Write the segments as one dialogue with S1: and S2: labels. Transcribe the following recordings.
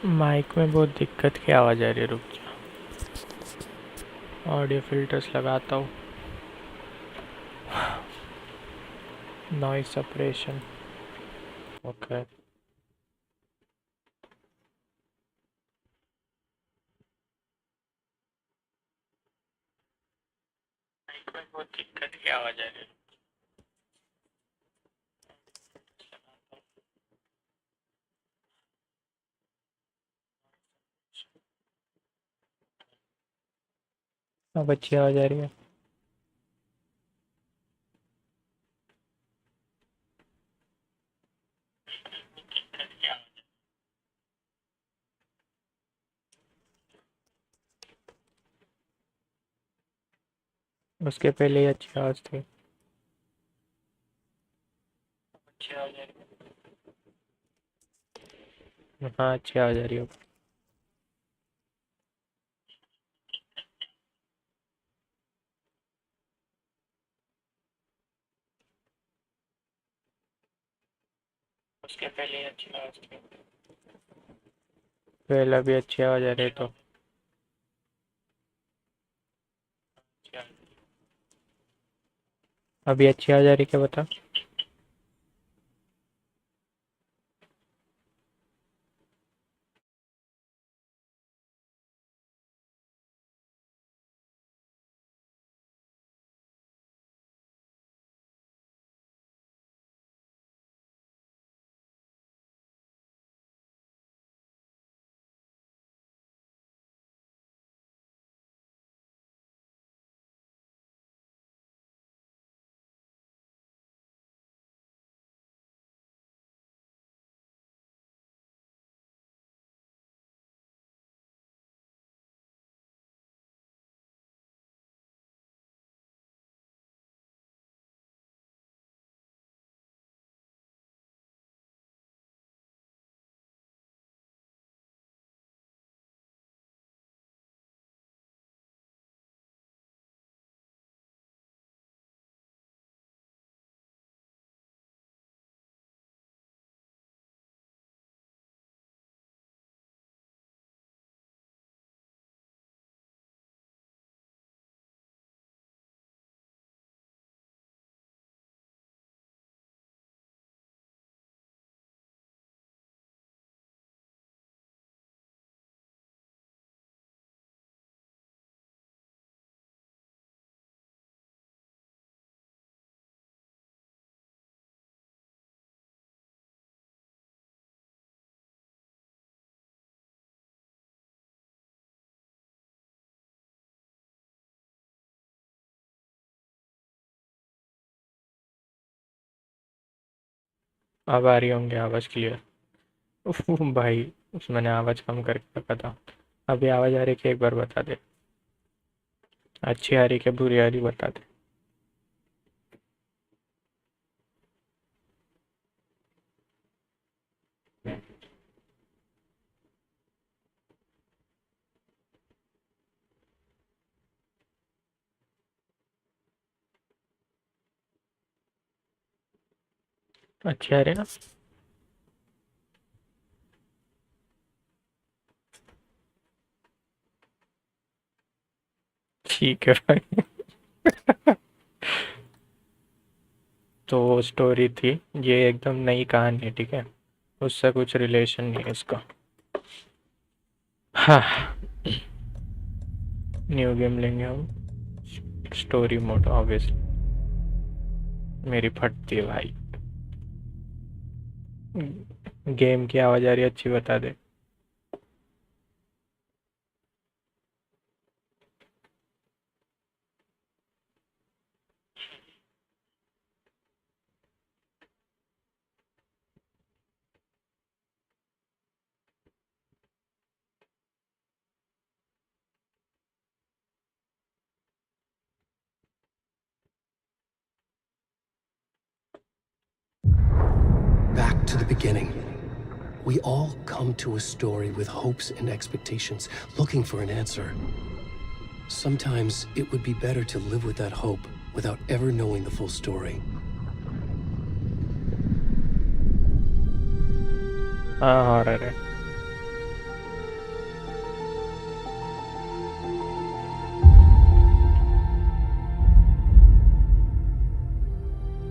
S1: Mic में बहुत दिक्कत की आवाज़ आ रही है, रुक जा। ऑडियो फिल्टर्स लगाता हूँ। Noise suppression, okay. माइक में बहुत दिक्कत की आवाज़ आ रही है। अब अच्छी आवाज़ आ रही है। उसके पहले ही अच्छी आवाज़ थी। अच्छी आवाज़ आ रही है, हाँ अच्छी आवाज़ आ रही है। उसके पहले ही अच्छी आवाज़ थी। पहले भी अच्छी आवाज़ आ रही है तो अभी अच्छी आवाज़ आ रही, क्या बता। अब आ रही होंगी आवाज़ क्लियर। उफ भाई, मैंने आवाज़ कम करके रखा था। अभी आवाज़ आ रही कि एक बार बता दे। अच्छी आ रही क्या बुरी आ रही, बता दे। अच्छी आ रही ना। ठीक है भाई। तो स्टोरी थी, ये एकदम नई कहानी है, ठीक है। उससे कुछ रिलेशन नहीं है इसका। हाँ, न्यू गेम लेंगे हम। Story mode obviously. मेरी फटती है भाई। गेम की आवाज़ आ रही है, अच्छी बता दे।
S2: Back to the beginning. We all come to a story with hopes and expectations, looking for an answer. Sometimes it would be better to live with that hope without ever knowing the full story.
S1: हाँ horror है।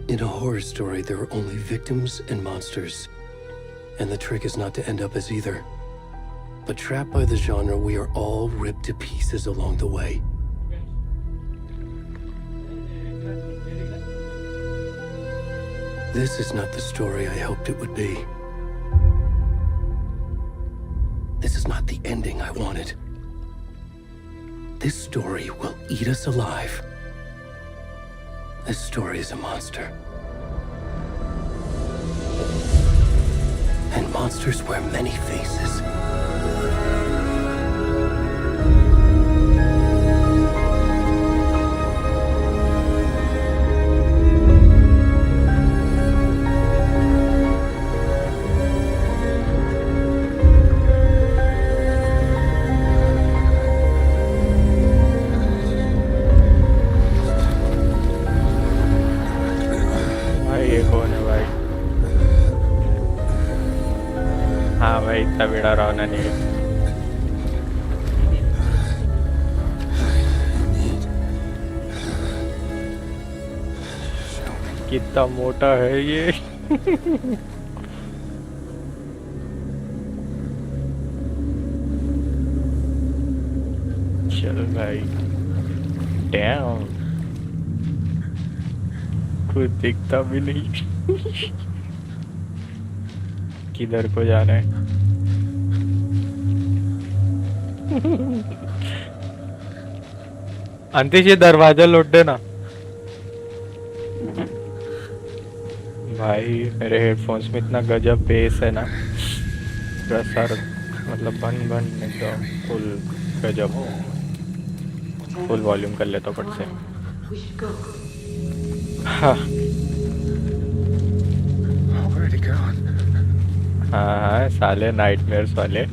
S2: In a horror story, there are only victims and monsters. And the trick is not to end up as either. But trapped by the genre, we are all ripped to pieces along the way. This is not the story I hoped it would be. This is not the ending I wanted. This story will eat us alive. This story is a monster. And monsters wear many faces.
S1: इतना बिड़ा रहा नहीं कितना मोटा है ये चल भाई dam कुछ दिखता भी नहीं किधर को जाना है अंतिश ये दरवाजा लौट देना भाई मेरे हेडफोन्स में इतना गजब बेस है ना पूरा सर मतलब बन बन एकदम फुल गजब फुल वॉल्यूम कर लेता फट से हाँ हाँ साले नाइटमेयर्स वाले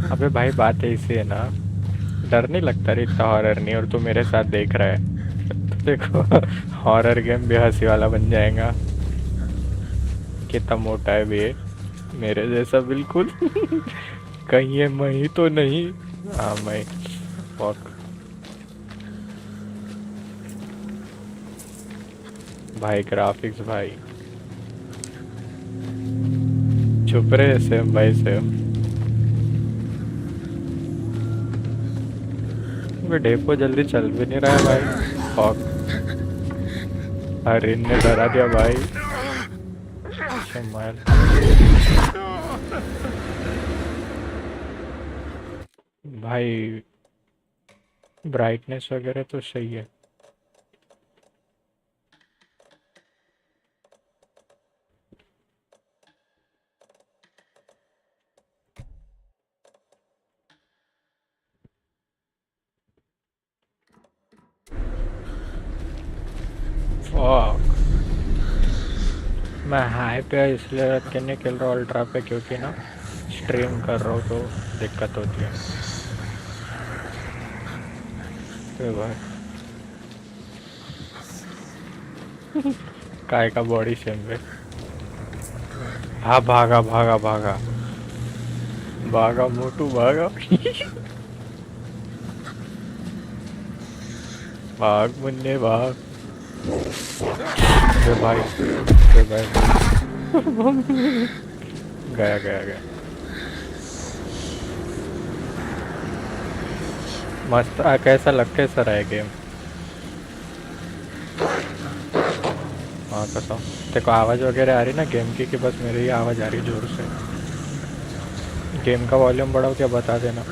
S1: अबे भाई बात ऐसी है ना डर नहीं लगता रे इतना हॉरर नहीं और तू मेरे साथ देख रहा है तो देखो हॉरर गेम भी हंसी वाला बन जाएगा कितना मोटा है भी मेरे जैसा बिल्कुल कहीं ये मैं तो नहीं हाँ मैं वॉक भाई ग्राफिक्स भाई चुप रहे सेम भाई सेम डेपो जल्दी चल भी नहीं रहा है भाई फॉक अरे ने डरा दिया भाई भाई ब्राइटनेस वगैरह तो सही है मैं हाई पे इसलिए रख के नहीं खेल रहा अल्ट्रा पे क्योंकि ना स्ट्रीम कर रहा हूँ तो दिक्कत होती है तो भाई काय का बॉडी सेम पे हाँ भागा भागा भागा भागा मोटू भागा भाग मुन्ने भाग भाई भाई गया गया गया मस्त कैसा रहा है गेम हाँ कसम तेरे को आवाज़ वगैरह आ रही ना गेम की कि बस मेरी ही आवाज़ आ रही जोर से गेम का वॉल्यूम बढ़ाओ क्या बता देना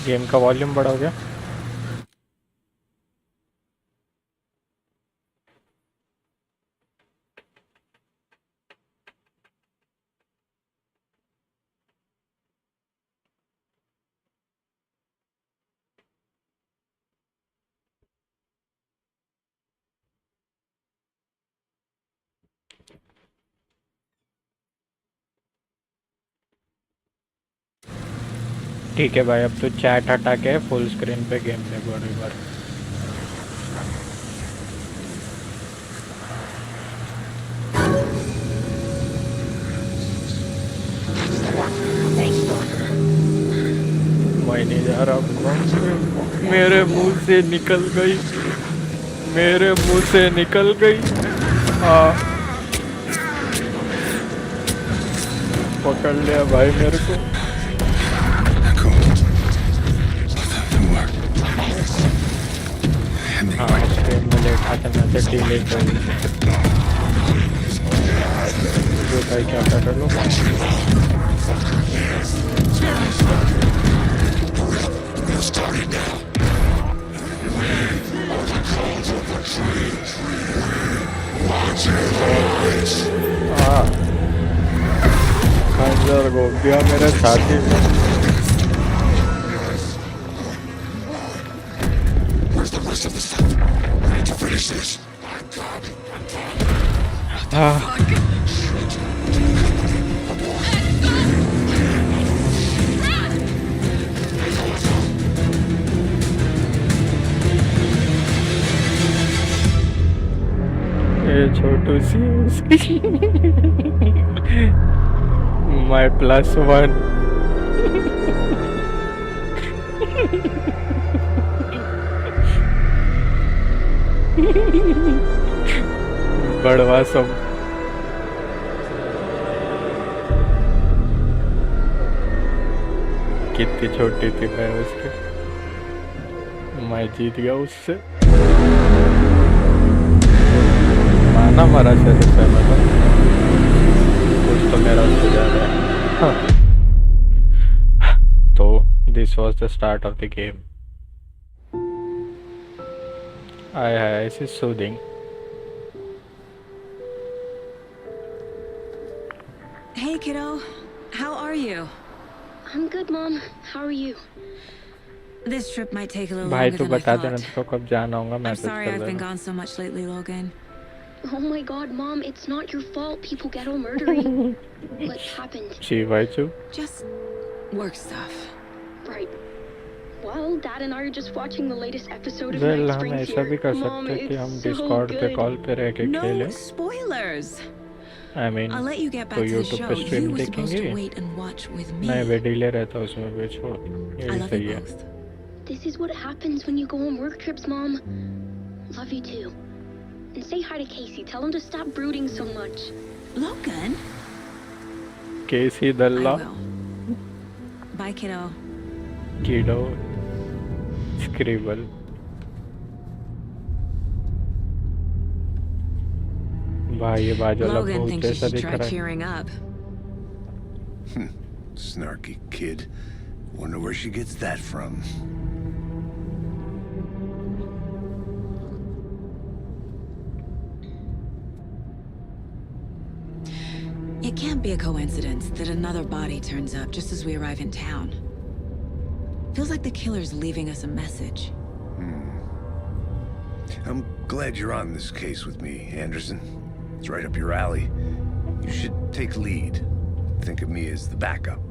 S1: गेम का वॉल्यूम बढ़ाओ क्या ठीक है भाई अब तो चैट हटा के फुल स्क्रीन पे गेम प्ले बड़ी बार मैंने नहीं जा रहा। मेरे मुंह से निकल गई, मेरे मुंह से निकल गई। पकड़ लिया भाई मेरे को। हाँ स्क्रीन में लेटा था मैं से डिले कर जो भाई क्या कर लो। हाँ खंजर घोप दिया मेरे छाती में। हाँ ये छोटू सी माय +1 बड़वा सब कितनी छोटी थी मैं उसके, मैं जीत गया उससे। माना मारा शरीफ है मतलब कुछ तो मेरा उससे ज़्यादा है। हाँ। तो this was the start of the game. I hi this is soothing.
S3: Hey kiddo, how are you?
S4: I'm good, Mom. How are you?
S3: This trip might take a little
S1: भाई
S3: longer
S1: तू
S3: than I
S1: बता देना
S3: thought.
S1: तो कब जाना होगा
S3: I'm
S1: message
S3: sorry
S1: कर
S3: I've been
S1: देना।
S3: gone so much lately, Logan.
S4: Oh my God, Mom! It's not your fault. People get all murdery. What happened?
S1: जी भाई चू।
S3: Just work stuff.
S4: Right. Well, Dad and I are just watching the latest episode of
S1: well
S4: Night
S1: हम
S4: Springs
S1: ऐसा भी
S4: here.
S1: कर
S4: Mom,
S1: सकते हैं कि हम
S4: it's so
S1: डिस्कॉर्ड पे
S4: good.
S1: कॉल पे रह के
S3: No
S1: खेलें।
S3: spoilers.
S1: I mean
S3: I'll let you get
S1: तो
S3: back to the
S1: YouTube
S3: show.
S1: पे
S3: You
S1: स्ट्रीम
S3: were supposed
S1: देखेंगे।
S3: to wait and watch with me.
S1: नहीं वे डिले रहता उसमें भी छोड़,
S3: I
S1: यही
S3: love
S1: सही
S3: you
S1: है।
S3: both.
S4: This is what happens when you go on work trips, Mom. Love you too. And say hi to Casey. Tell him to stop brooding so much.
S3: Logan?
S1: केसी
S3: I
S1: दल्ला
S3: will. Bye, kiddo.
S1: Kiddo scribble. भाई ये बाजू वाला
S3: Logan
S1: भूत
S3: thinks you
S1: जैसा
S3: should
S1: दिख
S3: try
S1: रहा है।
S3: cheering up.
S5: Snarky kid. Wonder where she gets that from.
S3: It can't be a coincidence that another body turns up just as we arrive in town. Feels like the killer's leaving us a message.
S5: I'm glad you're on this case with me, Anderson. It's right up your alley. You should take lead. Think of me as the backup.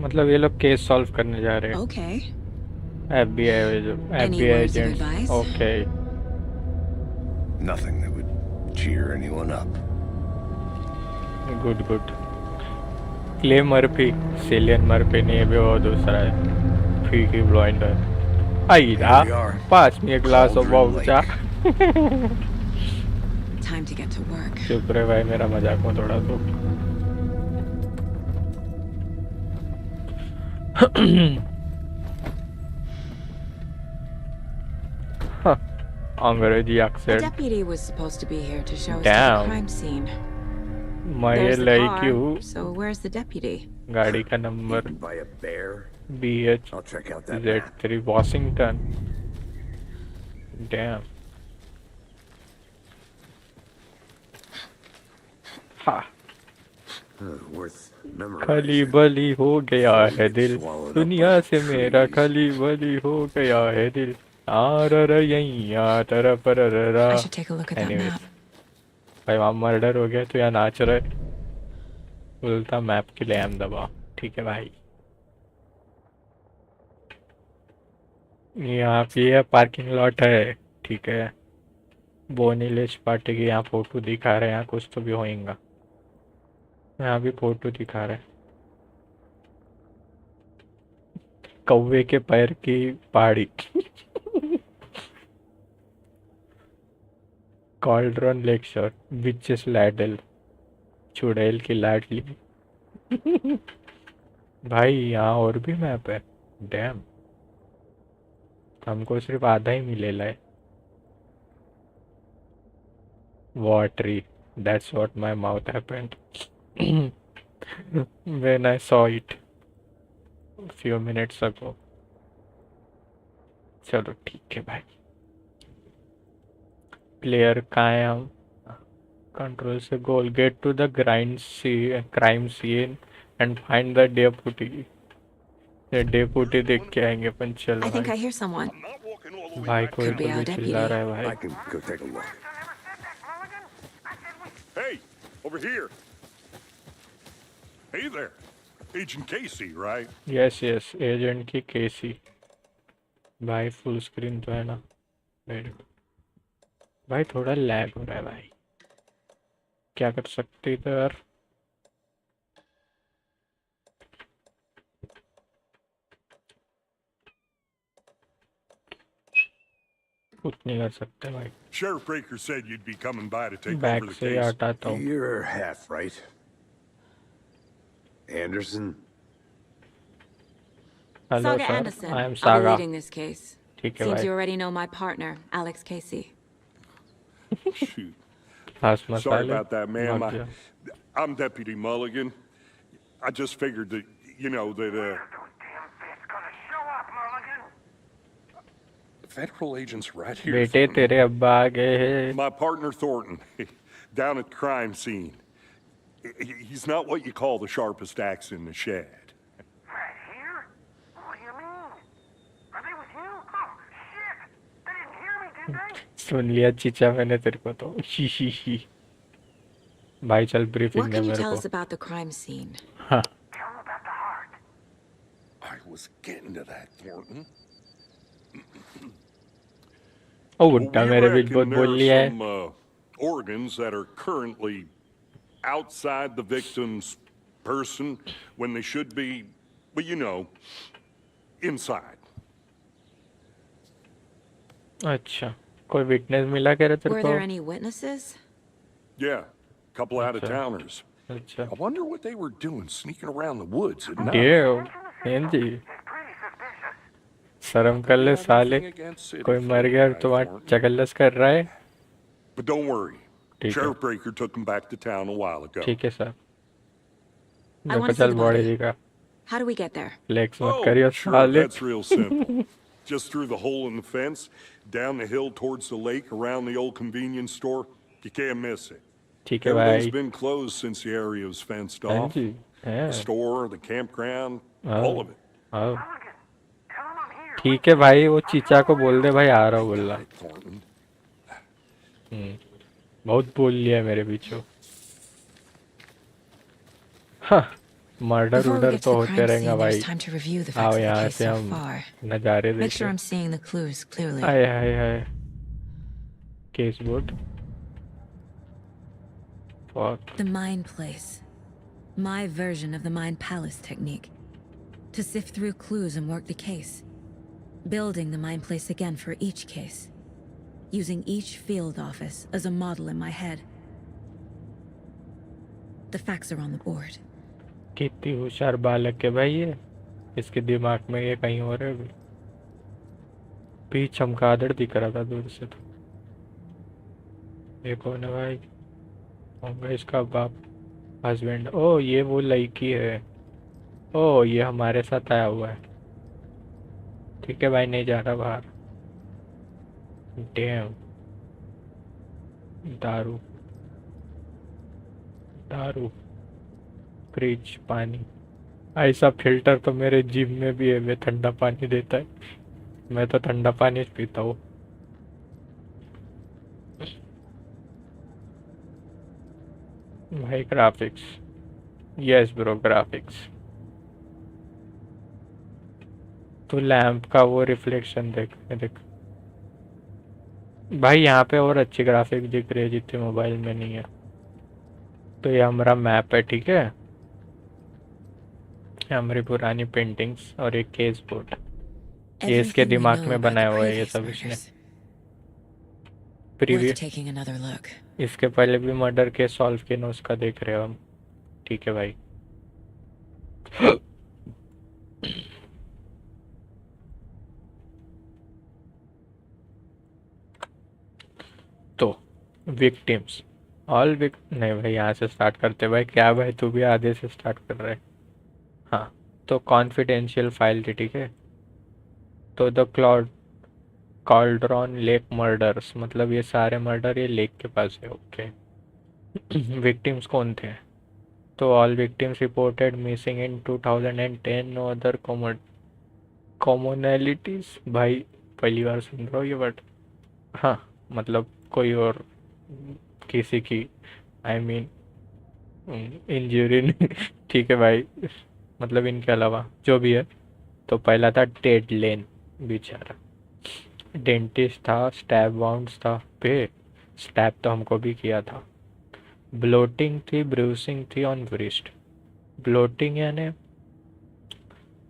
S1: मतलब ये लोग case solve करने जा रहे हैं।
S3: Okay.
S1: FBI
S3: words of
S1: agents.
S3: advice?
S1: Okay
S5: Nothing that would cheer anyone up.
S1: Good good. Clay Murphy, Cillian Murphy नहीं, अभी वो दूसरा है फीकी ब्लाइंडर। आईदा पास में एक ग्लास ऑफ वाउचा।
S3: Time to get to work.
S1: चुप रहे भाई, मेरा मजाक में थोड़ा तो। अंग्रेजी
S3: A
S1: accent.
S3: deputy was supposed to be here to show us to
S1: Damn.
S3: the crime scene.
S1: मैं ये
S3: There's the
S1: like
S3: car,
S1: you.
S3: so where's the deputy?
S1: गाड़ी का number
S5: Eaten by a bear?
S1: BH
S5: I'll check out that map.
S1: Z3 Washington। Dam. हाँ
S5: Worth memorizing.
S1: खली बली हो गया है दिल,
S5: Swallowed up
S1: दुनिया
S5: by
S1: से मेरा
S5: trees.
S1: खली बली हो गया है दिल। तरफ
S3: I should take a look at that
S1: Anyways.
S3: map.
S1: भाई वहाँ मर्डर हो गया तो यहाँ नाच रहे। बोलता मैप के लिए एम दबा। ठीक है भाई। यहाँ पे ये पार्किंग लॉट है। ठीक है बोनीलेस पार्टी की यहाँ फोटो दिखा रहे हैं, यहाँ कुछ तो भी होएगा। यहाँ भी फोटो दिखा रहे हैं। कौवे के पैर की पहाड़ी। कॉल्ड्रॉन लेक्चर विचेस लैडल, चुड़ैल की लाडली। भाई यहाँ और भी मैप है। डैम, हमको सिर्फ आधा ही मिलेला है। Watery, that's what my mouth happened when I saw it a few minutes ago. चलो ठीक है भाई। प्लेयर कहाँ है हम? कंट्रोल से गोल, get to the crime scene and find the deputy. ये डेपुटी देख के आएंगे अपन। चलो
S3: I think I
S1: भाई।
S3: hear someone.
S1: भाई कोई
S3: Could be
S1: तो
S3: our
S1: भी चिल्ला
S3: deputy.
S1: रहा है
S5: I
S1: भाई।
S5: can go take a look.
S6: Hey, over here. Hey there. Agent Casey, right?
S1: Yes yes, agent की केसी। भाई फुल स्क्रीन तो है ना? वेट भाई, थोड़ा लैग हो रहा है भाई। क्या कर सकते तो यार। कुछ नहीं कर सकते भाई।
S6: Sheriff Breaker said you'd be coming by to take over
S1: back
S6: the
S1: से
S6: case.
S1: हटाता हूँ।
S5: You're half right. Anderson?
S1: Hello
S3: Saga
S1: sir,
S3: Anderson.
S1: I am
S3: I'll be
S1: saga.
S3: leading this case.
S1: ठीक है
S3: Seems
S1: भाई।
S3: you already know my partner, Alex Casey.
S6: Shoot.
S1: खास
S6: Sorry
S1: मसाले।
S6: about that, ma'am.
S1: भाग गया।
S6: I'm Deputy Mulligan. I just figured that, that, federal agents right here.
S1: बेटे
S6: for me.
S1: तेरे अब्बा आ गए हैं।
S6: My partner Thornton, down at crime scene. He's not what you call the sharpest axe in the shed.
S7: Right here? What do you mean? Are they with you? Oh, shit! They didn't hear me, did they?
S1: सुन लिया चीचा मैंने तेरे को तो। ही। भाई चल briefing
S3: What
S1: they
S3: can you
S1: मेरे
S3: tell
S1: को।
S3: us about the crime scene?
S1: हाँ
S7: Tell them about the heart.
S6: I was getting to that, Thornton.
S1: Oh
S6: Well,
S1: बुड्ढा
S6: we
S1: मेरे बीच
S6: reckon
S1: बहुत
S6: there
S1: बोल
S6: are
S1: लिया है।
S6: some organs that are currently outside the victim's person when they should be, inside.
S1: अच्छा, कोई witness मिला क्या रे तेरे
S3: Were
S1: को?
S3: there any witnesses?
S6: Yeah, a couple out-of-towners.
S1: अच्छा
S6: I wonder what they were doing sneaking around the woods at night.
S1: Dam, Hindi
S7: Pretty suspicious.
S1: शर्म कर ले साले।
S6: Nothing against city
S1: कोई मर गया और
S6: folk,
S1: तुम्हारा
S6: Thornton.
S1: चकल्लस कर रहा है।
S6: But don't worry.
S1: ठीक है।
S6: Sheriff Breaker took them back to town a while ago.
S1: ठीक है सर।
S3: I
S1: देखो
S3: wanna see
S1: चल
S3: the
S1: बॉडी
S3: body.
S1: दिखा।
S3: How do we get there?
S1: Flex मत
S6: Oh,
S1: करियो
S6: sure,
S1: साले।
S6: that's real simple. Just through the hole in the fence, down the hill towards the lake, around the old convenience store. You can't miss it.
S1: ठीक है
S6: Everything's
S1: भाई।
S6: been closed since the area was fenced
S1: हाँ
S6: off.
S1: जी, हैं।
S6: The store, the campground,
S1: Oh.
S6: all of it.
S1: हाँ
S7: Mulligan, tell them I'm here.
S1: ठीक है भाई, वो चीचा को बोल दे भाई आ रहा हूँ बोल रहा।
S6: Right, Thornton.
S1: बहुत बोल लिया मेरे पीछे। हाँ, मर्डर
S3: Before we
S1: उडर
S3: get
S1: तो
S3: to the
S1: होते
S3: crime
S1: रहेंगे
S3: scene,
S1: भाई।
S3: there's time to review the
S1: आओ
S3: facts of the
S1: यहाँ
S3: case
S1: से
S3: so
S1: हम
S3: far.
S1: नज़ारे
S3: Make sure
S1: देखें।
S3: I'm seeing the clues clearly.
S1: Hi hi hi. Case board. Fuck.
S3: The Mind Place. My version of the Mind Palace technique. To sift through clues and work the case. Building the Mind Place again for each case. Using each field office as a model in my head. The facts are on the board.
S1: कितनी होशियार बालक है भाई ये। इसके दिमाग में ये कहीं और है अभी। भी चमगादड़ दिख रहा था दूर से तो। ये कौन है भाई? होगा इसका बाप, हस्बैंड। ओ ये वो लड़की है। ओ ये हमारे साथ आया हुआ है। ठीक है भाई, नहीं जा रहा बाहर। डैम। दारू दारू, फ्रिज, पानी। ऐसा फिल्टर तो मेरे जिम में भी है, वे ठंडा पानी देता है। मैं तो ठंडा पानी पीता हूँ। भाई ग्राफिक्स, यस ब्रो ग्राफिक्स। तो लैंप का वो रिफ्लेक्शन देख देख भाई, यहाँ पे और अच्छी ग्राफिक दिख रही है जितनी मोबाइल में नहीं है। तो ये हमारा मैप है, ठीक है। हमारी पुरानी पेंटिंग्स और एक केस बोर्ड। ये इसके
S3: Everything we
S1: दिमाग
S3: know
S1: में
S3: about the
S1: बनाया हुआ है ये
S3: previous
S1: सब इसने।
S3: murders.
S1: Previous
S3: Worth taking another look.
S1: इसके पहले भी मर्डर केस सॉल्व किए ना, उसका देख रहे हो हम। ठीक है भाई। तो विक्टिम्स ऑल नहीं भाई, यहाँ से स्टार्ट करते भाई। क्या भाई तू भी आधे से स्टार्ट कर रहा है। हाँ तो कॉन्फिडेंशियल फाइल थी, ठीक है। तो द कॉल्ड्रॉन लेक मर्डर्स, मतलब ये सारे मर्डर ये लेक के पास है। ओके। विक्टिम्स कौन थे? तो all victims reported missing in 2010, no other commonalities. भाई पहली बार सुन रहा हूँ ये वर्ड। हाँ मतलब कोई और किसी की आई मीन इंजरी नहीं। ठीक है भाई, मतलब इनके अलावा जो भी है। तो पहला था टेड लेन, बेचारा डेंटिस्ट था, स्टैब वाउंड्स था पे, स्टैब तो हमको भी किया था। ब्लोटिंग थी, ब्रूसिंग थी ऑन व्रिस्ट। ब्लोटिंग यानी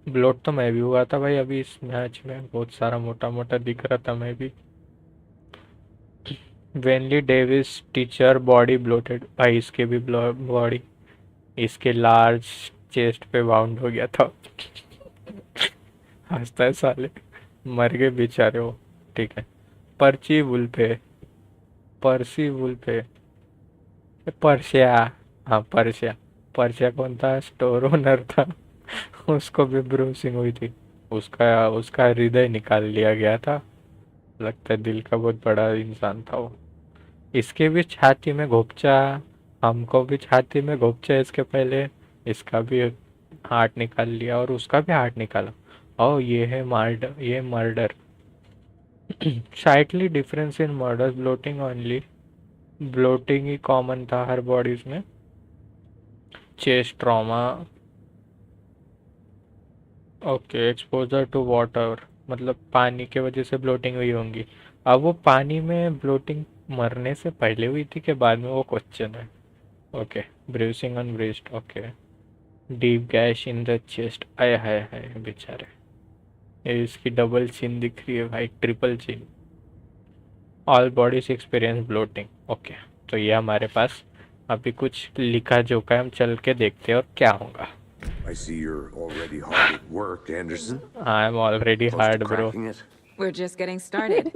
S1: ब्लोट तो मैं भी हुआ था भाई अभी इस मैच में, बहुत सारा मोटा मोटा दिख रहा था मैं भी। Vainly Davis teacher body bloated, भाई इसके भी बॉडी, इसके लार्ज चेस्ट पे बाउंड हो गया था। हंसता है साले, मर गए बेचारे वो। ठीक है। पर्ची वुल्फे, पर्सी वुल्फे, पर्शिया, हाँ पर्शिया। पर्शिया कौन था? स्टोर ओनर था। उसको भी ब्रूसिंग हुई थी, उसका हृदय निकाल लिया गया था। लगता है दिल का बहुत बड़ा इंसान था वो। इसके भी छाती में घोपचा, हमको भी छाती में घोपचा इसके पहले। इसका भी हार्ट निकाल लिया और उसका भी हार्ट निकाला। और ये है मर्डर, ये murder. Slightly difference in murders, bloating only, bloating ही कॉमन था हर बॉडीज में। Chest trauma, okay. Exposure to water, मतलब पानी के वजह से ब्लोटिंग हुई होंगी। अब वो पानी में ब्लोटिंग मरने से पहले हुई थी कि बाद में, वो क्वेश्चन है। Okay. Bruising on breast, okay. Deep gash in the chest, आय हाय हाय बेचारे। ये इसकी डबल चिन दिख रही है भाई, triple chin. All bodies experience bloating, okay. तो ये हमारे पास अभी कुछ लिखा जोखा है, हम चल के देखते हैं और क्या होगा।
S5: I see you're already hard at work, Anderson.
S1: I'm already
S5: Close to
S1: hard, bro.
S5: cracking it?
S3: We're just getting started.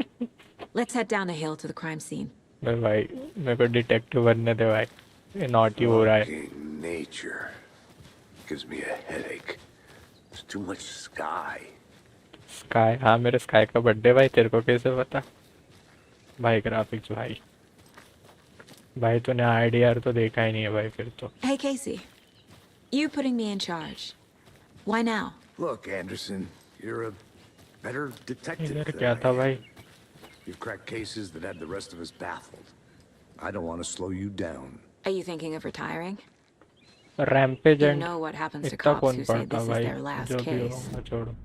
S3: Let's head down the hill to the crime scene.
S1: भाई मेरे को डिटेक्टिव बनने दे भाई, ये नॉटी हो रहा है।
S5: Fucking nature gives me a headache. There's too much sky.
S1: Sky, हाँ मेरे स्काई का बर्थडे भाई, तेरे को कैसे पता? भाई ग्राफिक्स भाई तूने आईडीआर तो देखा ही नहीं है भाई फिर तो।
S3: Hey, Casey. You putting me in charge. Why now?
S5: Look, Anderson, you're a better detective
S1: इधर
S5: than
S1: क्या
S5: I
S1: था
S5: am.
S1: भाई?
S5: You've cracked cases that had the rest of us baffled. I don't want to slow you down.
S3: Are you thinking of retiring?
S1: Rampage
S3: You
S1: and
S3: know what happens to
S1: इतना
S3: cops
S1: कौन
S3: who say
S1: पढ़ता
S3: this is
S1: भाई,
S3: their last
S1: जो भी
S3: case.
S1: होगा छोड़ो।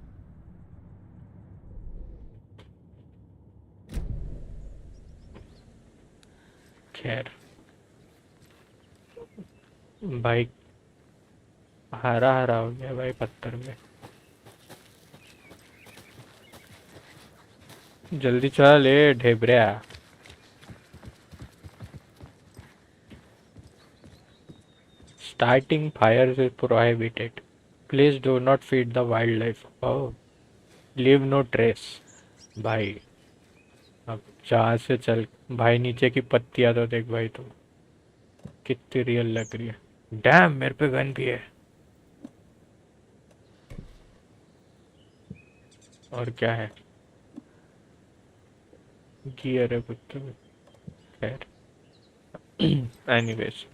S1: खैर भाई, हरा हरा हो गया भाई पत्थर में। जल्दी चल ए ढेबरिया। Starting fires is prohibited. Please do not feed the wildlife. Oh, leave no trace. भाई अब जहाँ से चल भाई, नीचे की पत्तियाँ तो देख भाई, तो कितनी रियल लग रही है। डैम, मेरे पे गन भी है। और क्या है? गियर है कुछ तो। खैर एनीवेज,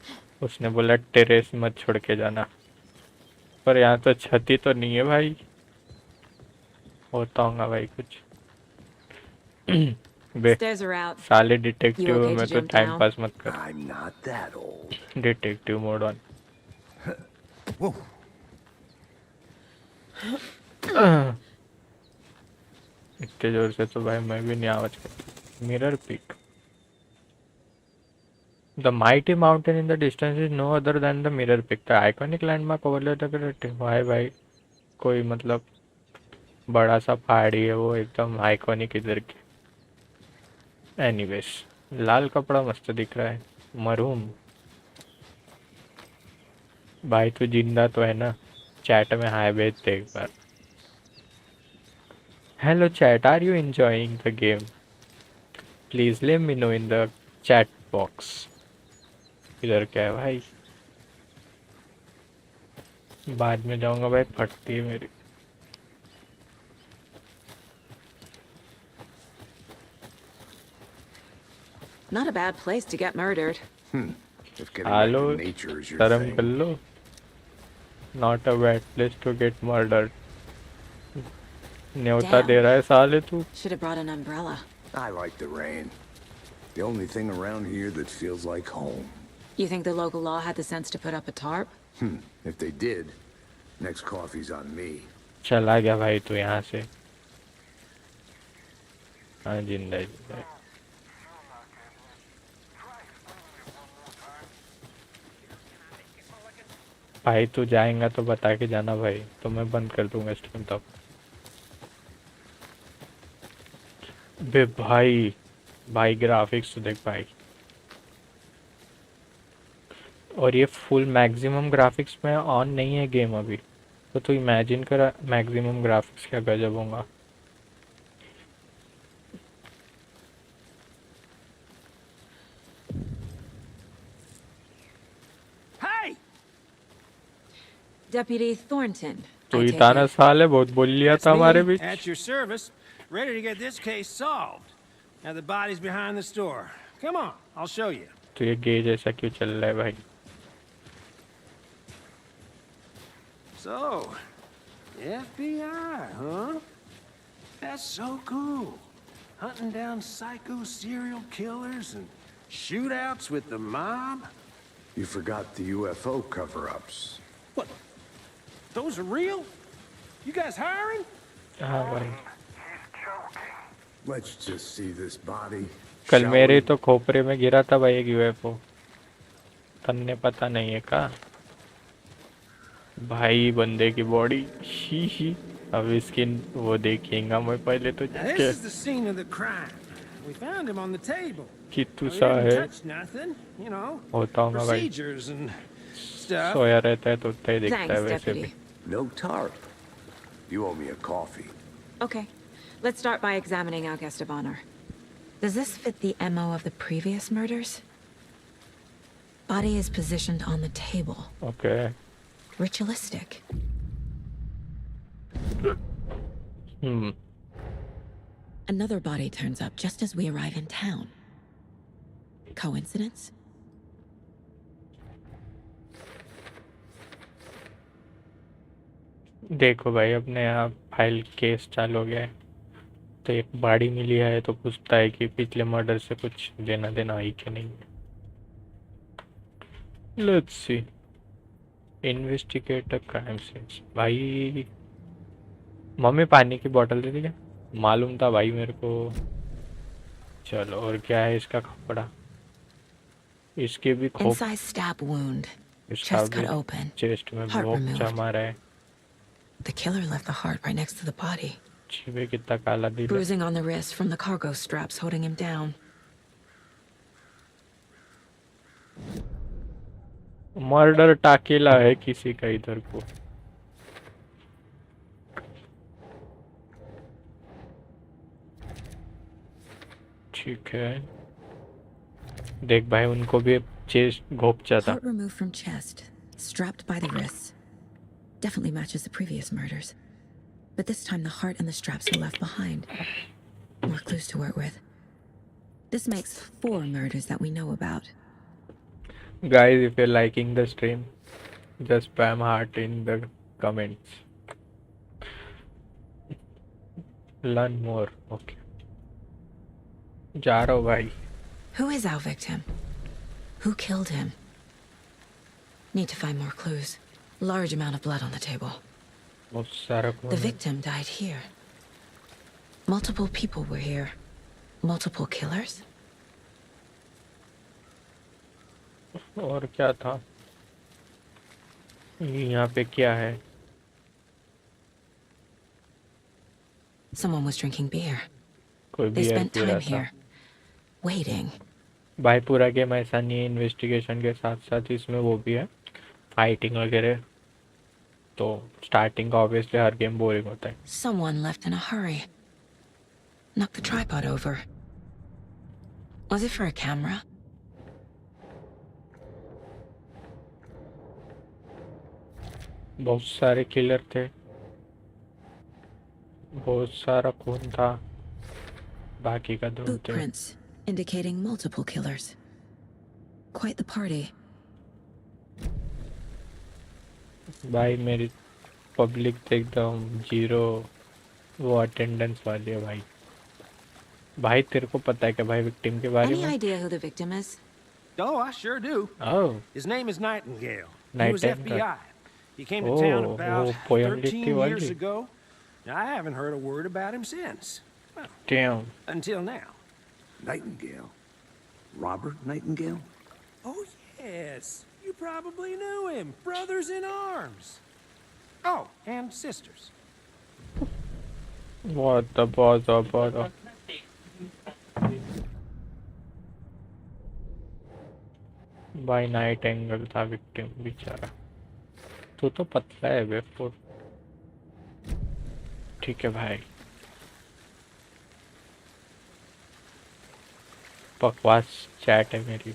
S1: उसने बोला टेरेस मत छोड़ के जाना, पर यहाँ तो छती तो नहीं है भाई। होता होगा भाई कुछ। बे
S3: Stairs are out.
S1: साले
S3: You
S1: डिटेक्टिव
S3: okay to
S1: में तो
S3: jump
S1: टाइम
S3: down?
S1: पास मत कर।
S5: I'm not that old.
S1: Detective mode on.
S5: Whoa.
S1: इतने जोर से तो भाई मैं भी नहीं आवाज कर। Mirror pic, the mighty mountain in the distance is no other than the mirror pic, the iconic landmark overlay the भाई कोई मतलब बड़ा सा पहाड़ी है वो, एकदम आइकॉनिक इधर की। एनीवेज, लाल कपड़ा मस्त दिख रहा है। मरूम। भाई तू जिंदा तो है ना? चैट में हाय भेज दे एक बार। Hello chat, are you enjoying the game? Please let me know in the chat box. इधर क्या है भाई? बाद में जाऊंगा भाई, फटती है मेरी।
S8: Not a bad place to get murdered.
S5: If getting back
S1: hello,
S5: to nature is your
S1: शर्म कर
S5: thing.
S1: लो। Not a bad place to get murdered. न्योता
S8: Damn.
S1: दे रहा है साले तू।
S8: Should have brought an umbrella.
S5: I like the rain. The only thing around here that feels like home.
S8: You think the local law had the sense to put up a tarp?
S5: If they did, next coffee's on me.
S1: चला गया भाई तू यहाँ से। हाँ जिंदा है, जिंदा है। भाई तू जाएगा तो बता के जाना भाई, तो मैं बंद कर दूंगा स्ट्रीम तब। बे भाई, भाई ग्राफिक्स तो देख भाई। और ये फुल मैक्सिमम ग्राफिक्स में ऑन नहीं है गेम अभी, तो तू इमेजिन कर मैक्सिमम ग्राफिक्स क्या गजब होगा।
S7: Hey!
S8: Deputy Thornton.
S1: तो
S8: I
S1: ही
S8: take
S1: ताना
S8: it.
S1: साल है, बहुत बोल लिया
S9: That's
S1: था हमारे
S9: me,
S1: beach.
S9: at your service, ready to get this case solved. Now the body's behind the store. Come on, I'll show you.
S1: तो ये गेज ऐसा क्यों चल रहा है भाई?
S9: So, FBI, huh? That's so cool. Hunting down psycho serial killers and shootouts with the mob.
S5: You forgot the UFO cover-ups.
S9: What? Those are real? You guys hiring?
S1: हाँ भाई,
S5: Let's just see this body.
S1: कल
S5: shall
S1: मेरे
S5: we?
S1: तो खोपरे में गिरा था भाई एक यूएफओ। तन्ने पता नहीं है का भाई, बंदे की बॉडी। ही अब इसकी वो देखेगा मैं पहले तो
S9: Now this is the scene of the crime. We found him on the table.
S1: कितू
S9: We
S1: सा
S9: didn't
S1: है।
S9: touch nothing, you know.
S1: होता होगा भाई,
S9: Procedures and stuff.
S1: सोया रहता है तो उतना ही दिखता है
S8: Thanks,
S1: वैसे
S8: Deputy.
S1: भी।
S5: No tarp. You owe me a coffee.
S8: Okay, let's start by examining our guest of honor. Does this fit the MO of the previous murders? Body is positioned on the table.
S1: Okay.
S8: Ritualistic. Another body turns up just as we arrive in town. Coincidence?
S1: देखो भाई, अपने यहाँ file case चालू हो गया है, तो एक बॉडी मिली है तो पूछता है कि पिछले मर्डर से कुछ लेना देना है कि नहीं। Let's see. Investigate crime scenes. भाई मम्मी पानी की बोतल दे दी क्या? मालूम था भाई मेरे को। चलो, और क्या है इसका कपड़ा? इसके भी खोप,
S8: Incised stab wound.
S1: इसका
S8: Chest cut
S1: भी
S8: open.
S1: चेस्ट में
S8: Heart
S1: ब्लॉक
S8: removed.
S1: मारा है।
S8: The killer left the heart right next to the body.
S1: छिपे कितना काला दिल है।
S8: Bruising on the wrist from the cargo straps holding him down.
S1: Murder टाकेला है किसी का इधर को। ठीक है, देख भाई उनको भी चेस्ट घोपचा था।
S3: Heart removed from chest, strapped by the wrists. Definitely matches the previous murders. But this time the heart and the straps were left behind. More clues to work with. This makes 4 murders that we know about.
S1: Guys, if you're liking the stream, just spam heart in the comments. Learn more. Okay. जा रहा हूँ भाई।
S8: Who is our victim? Who killed him? Need to find more clues. Large amount of blood on the table.
S1: बहुत सारा
S8: The
S1: खून है।
S8: victim died here. Multiple people were here. Multiple killers?
S1: और क्या था? यहाँ पे क्या है?
S8: Someone was drinking beer.
S1: कोई
S8: They
S1: बियर
S8: spent
S1: पी रहा
S8: time
S1: था।
S8: here, waiting.
S1: भाई पूरा गेम ऐसा नहीं है, इन्वेस्टिगेशन के साथ साथ इसमें वो भी है, फाइटिंग वगैरह। तो स्टार्टिंग का ऑब्वियसली हर गेम बोरिंग होता है।
S8: Someone left in a hurry. Knocked the tripod over. Was it for a camera?
S1: बहुत सारे किलर थे, बहुत सारा खून था, बाकी का ढूंढते।
S3: Footprints indicating multiple killers. Quite the party.
S1: भाई मेरी पब्लिक तो एकदम जीरो, वो अटेंडेंस वाली है भाई। भाई तेरे को पता है क्या भाई विक्टिम के बारे
S8: Any
S1: में?
S8: idea who the victim is?
S9: Oh, I sure do.
S1: Oh,
S9: His name is Nightingale. He was
S1: Nightingale.
S9: FBI. He came to town
S1: Oh,
S9: about
S1: oh, poem
S9: 13
S1: लिखती
S9: years
S1: वाली।
S9: ago. Now, I haven't heard a word about him since. Well,
S1: Damn.
S9: until now.
S5: Nightingale? Robert Nightingale?
S9: Oh, yes. You probably knew him. Brothers in arms. Oh, and sisters.
S1: What the bother? भाई night angle था victim बेचारा। तू तो पतला है before. ठीक है भाई, बकवास चैट है मेरी।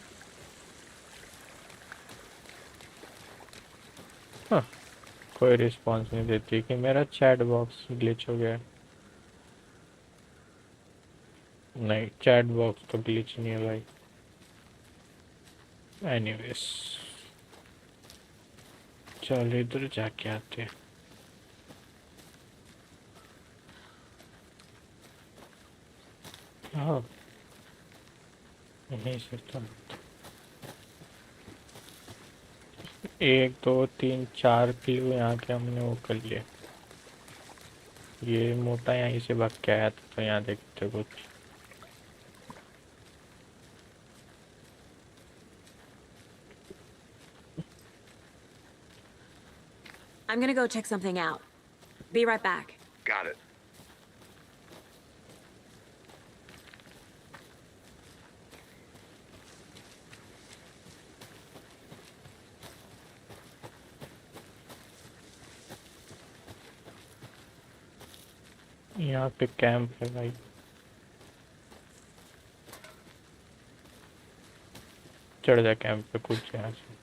S1: हाँ, कोई रिस्पांस नहीं देती कि मेरा चैट बॉक्स ग्लिच हो गया। नहीं, चैट बॉक्स तो ग्लिच नहीं है भाई। एनीवेज, चल इधर जाके आते हैं। हाँ, यहीं से तो 1 2 3 4 किलो यहाँ के हमने वो कर लिया। ये मोटा यहीं से भाग के आया था, तो यहाँ देखते कुछ।
S8: I'm gonna go check something out. Be right back.
S5: Got it.
S1: यहाँ पे कैंप है भाई। चढ़ जा कैंप पे, कुछ यहाँ से।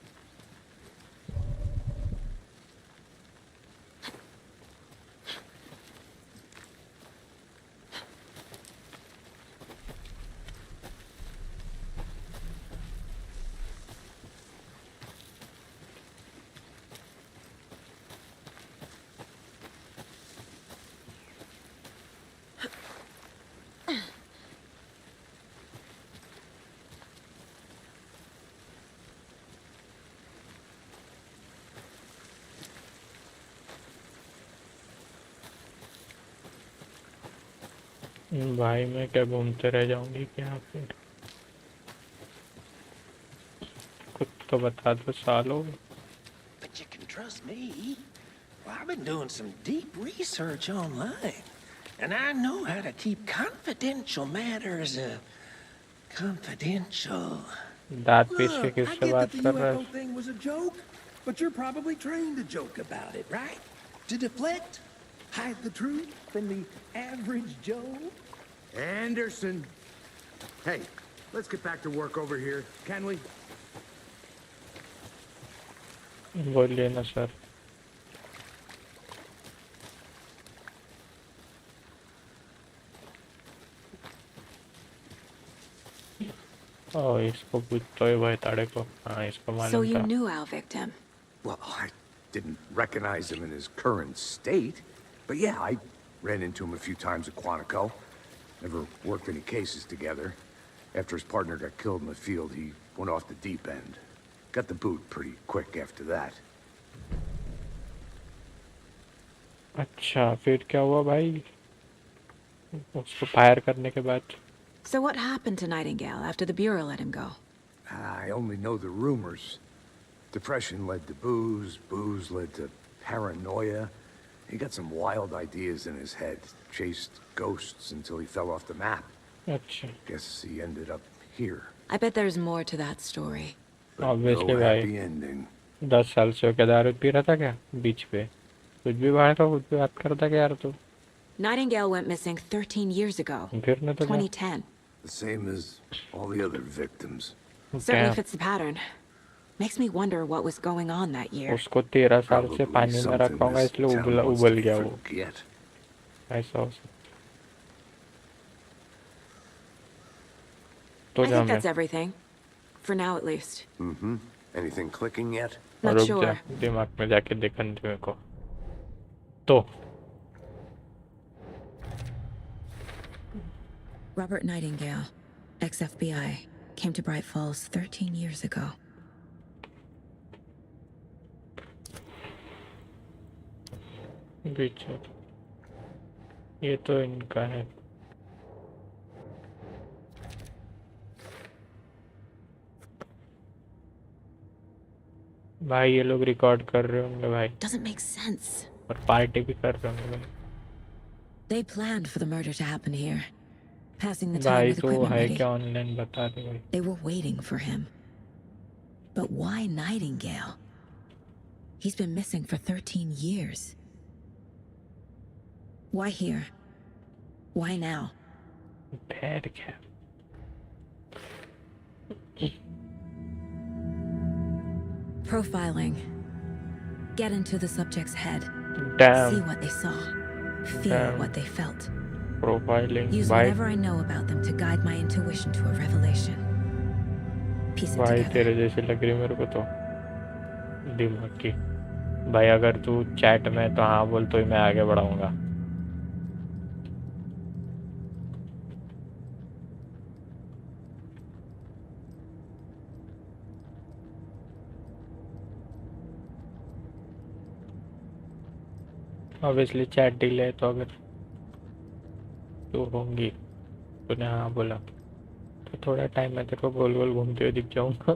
S1: भाई मैं क्या घूमते रह जाऊंगी क्या यहाँ पे? कुछ तो बता दो सालो।
S9: But you can trust me. Well, I've been doing some deep research online. And I know how to keep confidential matters confidential.
S1: दांत पीस के
S9: Look, I
S1: किससे
S9: get
S1: बात
S9: that the
S1: कर रहा है?
S9: UFO thing was a joke, but you're probably trained to joke about it, right? To deflect, hide the truth from the average Joe.
S5: Anderson! Hey, let's get back to work over here, can we?
S1: बोलिए ना sir. ओ, इसको पूछते हुए भाई ताड़े को। हाँ, इसको
S8: So
S1: मालूम
S8: you
S1: था।
S8: knew our victim.
S5: Well, I didn't recognize him in his current state. But yeah, I ran into him a few times at Quantico. Never worked any cases together. After his partner got killed in the field, he went off the deep end. Got the boot pretty quick after that.
S1: अच्छा, फिर क्या हुआ भाई उसको fire करने के बाद?
S8: So what happened to Nightingale after the Bureau let him go?
S5: I only know the rumors. Depression led to booze, booze led to paranoia. He got some wild ideas in his head. Chased ghosts until he fell off the map.
S1: अच्छा
S5: Guess he ended up here.
S8: I bet there's more to that story.
S5: But
S1: obviously
S5: no
S1: भाई
S5: happy ending.
S1: 10 साल से क्या दारू P रहा था क्या बीच पे कुछ भी बाहर का कुछ भी बात करता क्या यार तू
S8: Nightingale went missing 13 years ago.
S1: फिर नहीं तो क्या
S8: 2010.
S5: The same as all the other victims.
S8: Certainly
S1: Damn.
S8: fits the pattern. Makes me wonder what was going on that year.
S1: उसको 13 साल से
S5: Probably
S1: पानी में
S5: something
S1: रखा होगा
S5: this
S1: इसलिए
S5: town wants
S1: उबल
S5: to
S1: गया वो
S5: forget.
S1: ऐसा हो सकता तो
S8: I
S1: जा
S8: think
S1: मैं
S8: that's everything. For now, at least.
S5: Mm-hmm. Anything clicking yet?
S8: Not
S1: रुक जा
S8: sure.
S1: दिमाग में जाके देखने दे मेरे को तो
S3: Robert Nightingale, ex-FBI, came to Bright Falls 13 years ago.
S1: बीच ये तो इनका है भाई ये लोग रिकॉर्ड कर रहे होंगे भाई
S3: Doesn't make sense.
S1: और पार्टी भी कर रहे होंगे भाई
S3: They planned for the murder to happen here, passing the time
S1: भाई
S3: with
S1: तो
S3: equipment
S1: है
S3: ready.
S1: क्या ऑनलाइन बता दे भाई
S3: They were waiting for him. But why Nightingale? He's been missing for 13 years. Why here? Why now?
S1: बैठ क्या
S3: Profiling. Get into the subject's head. See
S1: dam
S3: what they saw. Feel
S1: Damn.
S3: what they felt.
S1: Profiling
S3: Use
S1: भाई
S3: whatever I know about them to guide my intuition to a revelation. Piece it
S1: भाई
S3: together.
S1: तेरे जैसी लग रही मेरे को तो दिमाग की भाई अगर तू चैट में तो हाँ बोल तो ही मैं आगे बढ़ाऊंगा ऑब्वियसली चैट डील है तो अगर तो होंगी तूने हाँ बोला तो थोड़ा टाइम मैं तेरे को गोल गोल घूमते हुए दिख जाऊंगा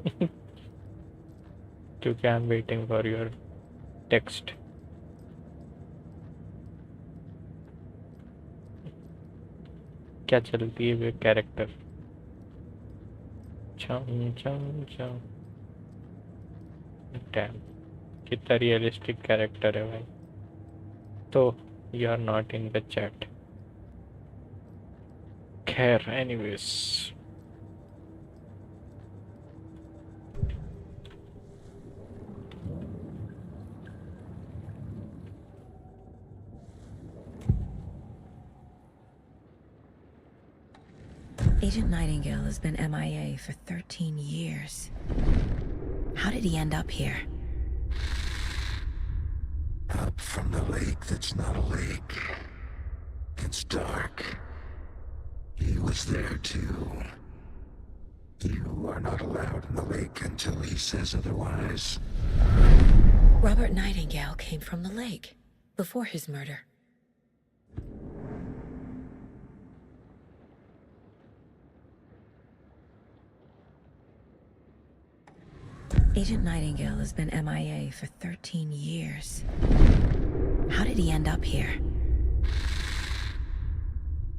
S1: क्योंकि I am waiting for your text क्या चलती है वे कैरेक्टर चम चम चम डैम कितना रियलिस्टिक कैरेक्टर है भाई तो you are not in the chat खैर anyways
S3: Agent Nightingale has been MIA for 13 years. How did he end up here?
S10: Up from the lake that's not a lake. It's dark. He was there too. You are not allowed in the lake until he says otherwise.
S3: Robert Nightingale came from the lake before his murder. Agent Nightingale has been MIA for 13 years. How did he end up here?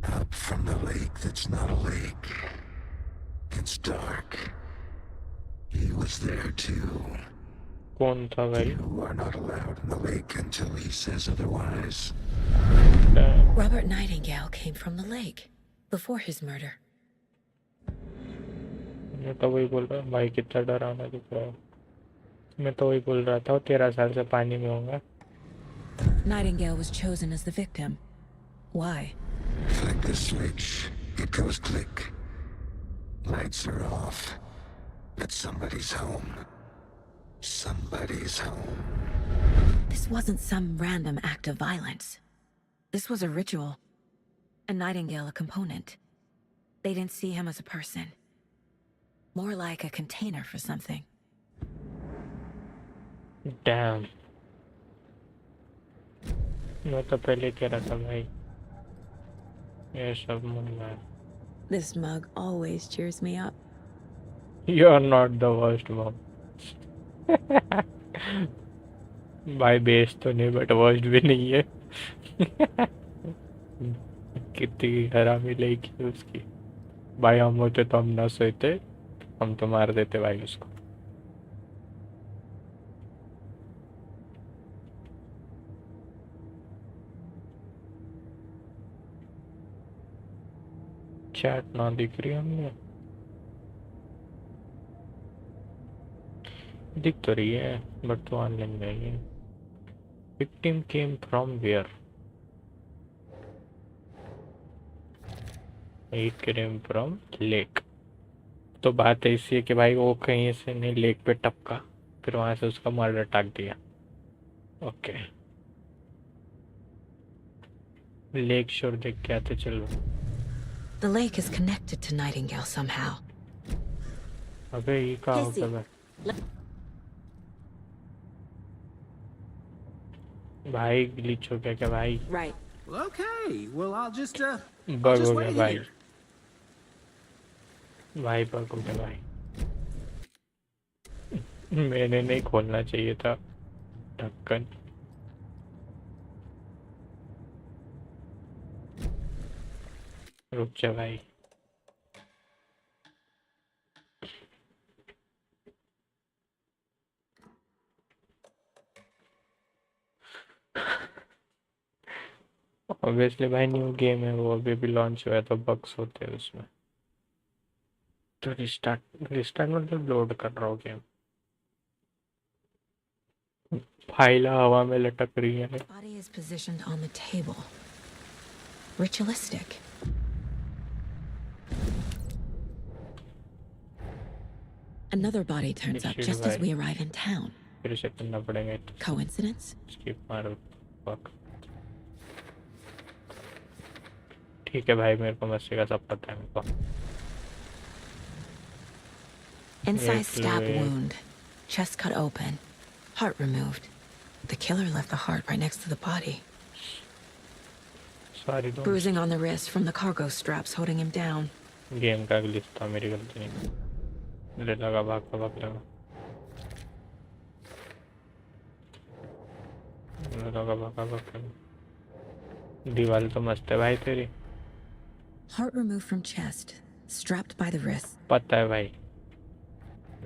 S10: Up from the lake that's not a lake. It's dark. He was there too.
S1: कौन था भाई
S10: You are not allowed in the lake until he says otherwise.
S3: Robert Nightingale came from the lake before his murder.
S1: मैं तो वही बोल रहा भाई कितना डरावना दिख रहा है मैं तो वही बोल रहा था 13 साल से पानी में होगा
S3: Nightingale was chosen as the victim. Why?
S10: Flick the switch. It goes click. Lights are off. But somebody's home. Somebody's home.
S3: This wasn't some random act of violence. This was a ritual. A Nightingale a component. They didn't see him as a person. More like a container for something.
S1: Dam मैं तो पहले कह रहा था भाई ये सब मुन्ना है
S3: This mug always cheers me up.
S1: You are not the worst mom. भाई बेस तो नहीं बट वर्स्ट भी नहीं है कितनी हरामी लड़की है उसकी। भाई हम होते तो हम ना सोते, हम तो मार देते भाई उसको। चैट ना दिख रही हमने, दिख तो रही है बट तो ऑनलाइन नहीं है। Victim came from where? He came from lake. तो बात ऐसी है कि भाई वो कहीं से नहीं लेक पे टपका, फिर वहां से उसका मर्डर टाक दिया। ओके, लेक शोर देख के आते चलो।
S8: The lake is connected to Nightingale somehow.
S1: अबे ये कहाँ हो
S8: Casey,
S1: गया भाई? ग्लिच हो गया क्या भाई?
S8: Right.
S11: Well, okay. Well, I'll just
S1: bug हो गया
S11: wait
S1: भाई।
S11: here.
S1: भाई बग हो गया भाई। मैंने नहीं खोलना चाहिए था ढक्कन। रुक जा भाई। ऑब्वियसली भाई न्यू गेम है वो, अभी भी लॉन्च हुआ है तो बग्स होते हैं उसमें। तो रिस्टार्ट मतलब लोड कर रहा हूँ गेम। फाइल हवा में लटक रही है।
S8: Body is positioned on the table. Ritualistic. Another body turns up just as we arrive in town.
S1: फिर से करना पड़ेगा।
S8: Coincidence?
S1: स्किप मारो। फक। ठीक है भाई, मेरे को मस्ती का सब पता है मेरे को।
S8: Inside stab wound. Chest cut open. Heart removed. The killer left the heart right next to the body.
S1: Sorry, don't.
S8: Bruising on the wrist from the cargo straps holding him down.
S1: Game का glitch था, मेरी गलती नहीं। ले लगा भाग लगा। लगा भाग। दीवार तो मस्त है भाई तेरी।
S3: Heart removed from chest, strapped by the wrist.
S1: पता है भाई,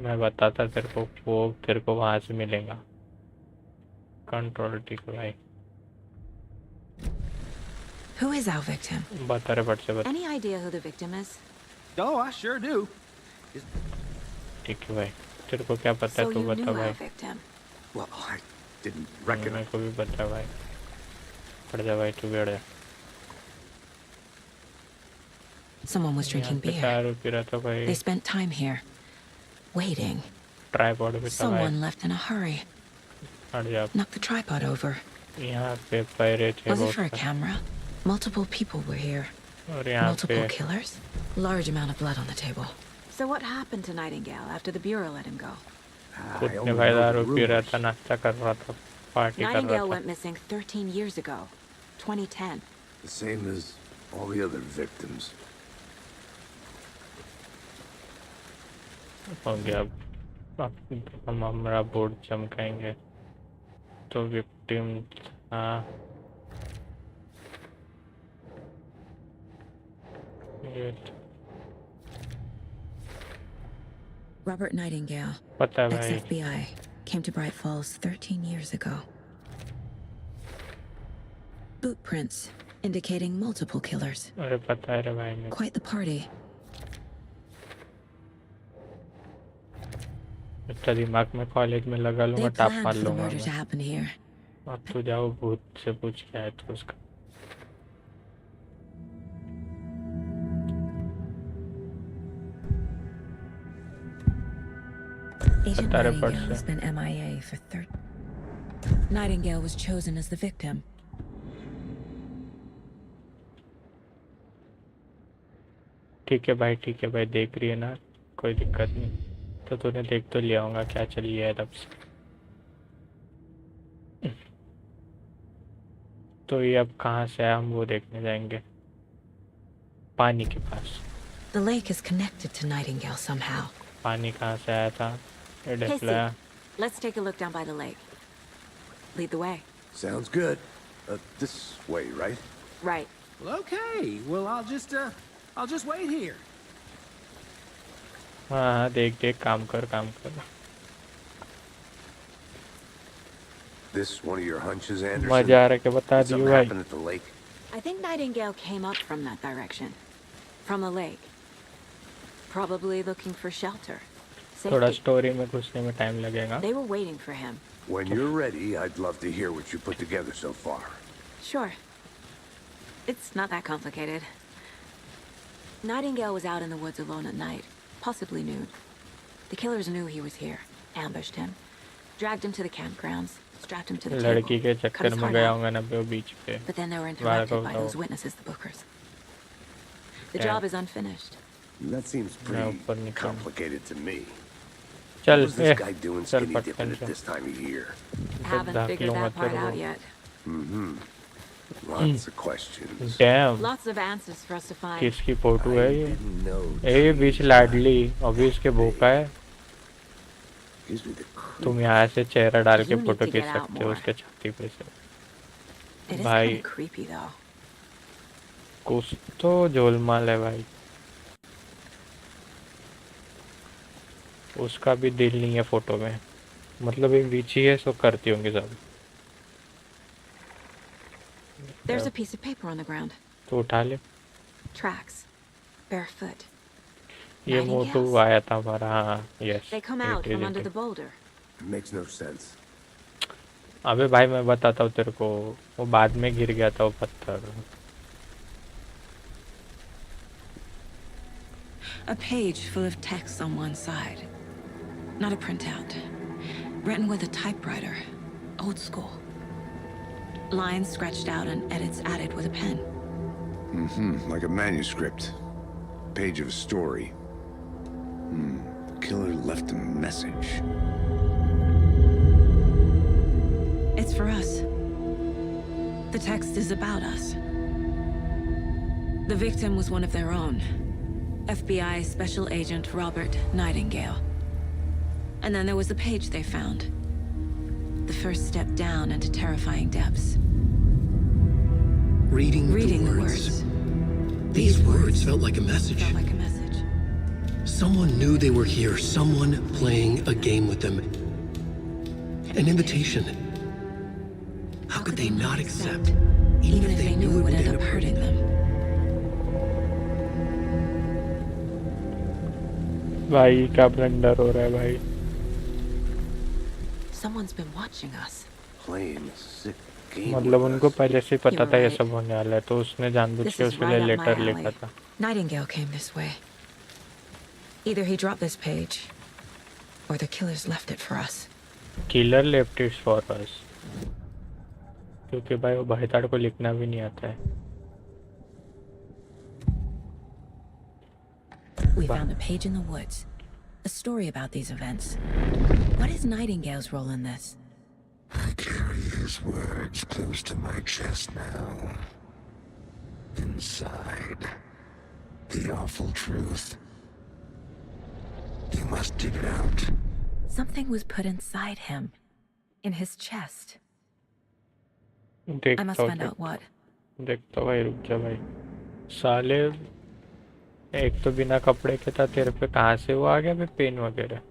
S1: मैं बताता तेरे को, वो तेरे को वहां से मिलेगा। कंट्रोल ठीक है भाई।
S8: Who is our victim?
S1: बता रहे बट से बता।
S8: Any idea who the victim is?
S11: Oh, I sure do.
S1: ठीक है भाई, तेरे को क्या पता
S8: So
S1: है, तू
S8: you
S1: बता
S8: knew
S1: भाई।
S8: our victim.
S5: Well, I didn't
S1: मेरे
S5: recognize.
S1: को भी पता है भाई। पड़ जा भाई, तू बैठ जा।
S8: Someone was drinking
S1: यहाँ पे
S8: beer.
S1: दारू पी रहा था भाई।
S8: They spent time here, waiting.
S1: Tripod भी था भाई।
S8: Someone left in a hurry.
S1: हट जा।
S8: Knocked the tripod over.
S1: यहाँ पे पैरे थे
S8: Was it
S1: बहुत
S8: for a
S1: सारे।
S8: camera? Multiple people were here.
S1: और यहाँ
S8: Multiple
S1: पे
S8: killers? Large amount of blood on the table. So what happened to Nightingale after the Bureau let him go?
S5: I
S1: खुद
S5: only
S1: ने भाई
S5: know the
S1: दारू P रहा
S5: rumors.
S1: था, नाश्ता कर रहा था, पार्टी कर रहा
S8: Nightingale
S1: था।
S8: went missing 13 years ago. 2010.
S5: The same as all the other victims.
S1: हो गया। अब हम हमारा बोर्ड चमकाएंगे। तो विक्टिम था ये तो
S3: Robert Nightingale,
S1: पता है भाई।
S3: ex-FBI, came to Bright Falls 13 years ago. Boot prints indicating multiple killers.
S1: अरे पता है रे भाई मेरे को।
S3: Quite the party.
S1: इतना दिमाग में कॉलेज में लगा लूंगा,
S3: They
S1: टाप
S3: planned
S1: मार
S3: for the
S1: लूंगा
S3: murder to
S1: मैं।
S3: happen here.
S1: अब तू जाओ भूत से पूछ क्या है तो उसका।
S3: Agent
S1: Atare
S3: Nightingale
S1: padse.
S3: has been MIA for 30. Nightingale was chosen as the victim.
S1: ठीक है भाई, ठीक है भाई, देख रही है ना, कोई दिक्कत नहीं। तो तूने देख तो लिया होगा क्या चली है तब से। तो ये अब कहाँ से आया, हम वो देखने जाएंगे पानी के पास।
S8: The lake is connected to Nightingale somehow.
S1: पानी कहाँ से आया था, ये
S8: Casey,
S1: display.
S8: let's take a look down by the lake. Lead the way.
S5: Sounds good. This way, right?
S8: Right.
S11: Well, okay. Well, I'll just wait here.
S1: हाँ देख देख काम कर काम कर.
S5: This one of your hunches, Anderson?
S1: मजा आ रहा है कि बता
S5: Did
S1: दियो
S5: something
S1: भाई.
S5: happen at the lake?
S8: I think Nightingale came up from that direction. From the lake. Probably looking for shelter.
S1: थोड़ा
S8: Safety.
S1: स्टोरी में घुसने में टाइम लगेगा.
S8: They were waiting for him.
S5: When you're ready, I'd love to hear what you put together so far.
S8: Sure. It's not that complicated. Nightingale was out in the woods alone at night, possibly nude. The killers knew he was here, ambushed him, dragged him to the campgrounds, strapped him to the
S1: लड़की के
S8: table, cut
S1: चक्कर
S8: his
S1: में
S8: heart
S1: गया
S8: out.
S1: होगा ना वो बीच पे.
S8: But then they were
S1: बाहर
S8: interrupted by
S1: को
S8: those witnesses, the bookers. The
S1: Yeah.
S8: job is unfinished.
S5: That seems
S1: मैं ऊपर
S5: pretty
S1: निकल.
S5: complicated to me.
S1: चल
S5: What was this guy doing
S1: चल
S5: skinny dipping
S1: पटकन
S5: at
S1: से.
S5: this time of year?
S8: Haven't
S1: दाखिल
S8: figured
S1: होगा
S8: that part
S1: तेरे
S8: out
S1: को.
S8: yet.
S5: Mm-hmm. Lots of questions.
S1: Damn.
S8: Lots of answers for us to find.
S1: किसकी photo है
S5: I
S1: ये?
S5: didn't know.
S1: ए बीच लाडली अभी इसके भूखा है.
S5: Gives me the
S1: तुम यहाँ से चेहरा डाल के
S8: You need
S1: फोटो
S8: to
S1: खींच
S8: get out
S1: सकते हो
S8: more.
S1: उसके छाती पे से.
S8: It is
S1: भाई.
S8: kind of creepy though.
S1: कुछ तो जोलमाल है भाई. उसका भी दिल नहीं है फोटो में. मतलब एक बीची है सो करती होंगी सब.
S8: There's a piece of paper on the ground.
S1: तो उठा ले.
S8: Tracks. Barefoot.
S1: ये मोटू
S8: Nightingales.
S1: आया था हमारा. हाँ yes.
S8: They come out from under the boulder.
S5: makes no sense.
S1: अबे भाई मैं बताता हूँ तेरे को. वो बाद में गिर गया था वो पत्थर.
S3: A page full of text on one side. Not a printout. Written with a typewriter. Old school. Lines scratched out and edits added with a pen.
S5: Mm-hmm. Like a manuscript. Page of a story. The killer left a message.
S3: It's for us. The text is about us. The victim was one of their own. FBI Special Agent Robert Nightingale. And then there was the page they found. The first step down into terrifying depths.
S2: Reading
S3: the
S2: words.
S3: words.
S2: These words felt like a message.
S3: Felt like a message.
S2: Someone knew they were here, someone playing a game with them. An invitation. How could they not accept,
S3: even if they knew it would end up hurting them?
S1: भाई क्या blunder हो रहा है भाई.
S8: Someone's been watching us.
S5: Playing a sick game.
S1: मतलब
S5: with
S1: उनको
S5: us.
S1: पहले से पता
S8: You're
S1: था ये
S8: right.
S1: सब होने वाला है तो उसने जानबूझ
S8: This
S1: के
S8: is
S1: उसके
S8: right
S1: लिए
S8: up my
S1: लेटर
S8: alley.
S1: लिखा था.
S3: Nightingale came this way. Either he dropped this page, or the killers left it for us.
S1: Killer left it for us. क्योंकि भाई वो भाईताड़ को लिखना भी नहीं आता है.
S3: We found a page in the woods. A story about these events. What is Nightingale's role in this?
S10: I carry his words close to my chest now. Inside, the awful truth. You must dig it out.
S3: Something was put inside him. In his chest. I
S1: देखता
S3: must
S1: हूँ
S3: find out what.
S1: देखता हूँ भाई. रुक जा भाई. साले एक तो बिना कपड़े के था तेरे पे कहाँ से वो आ गया भाई पेन वगैरह.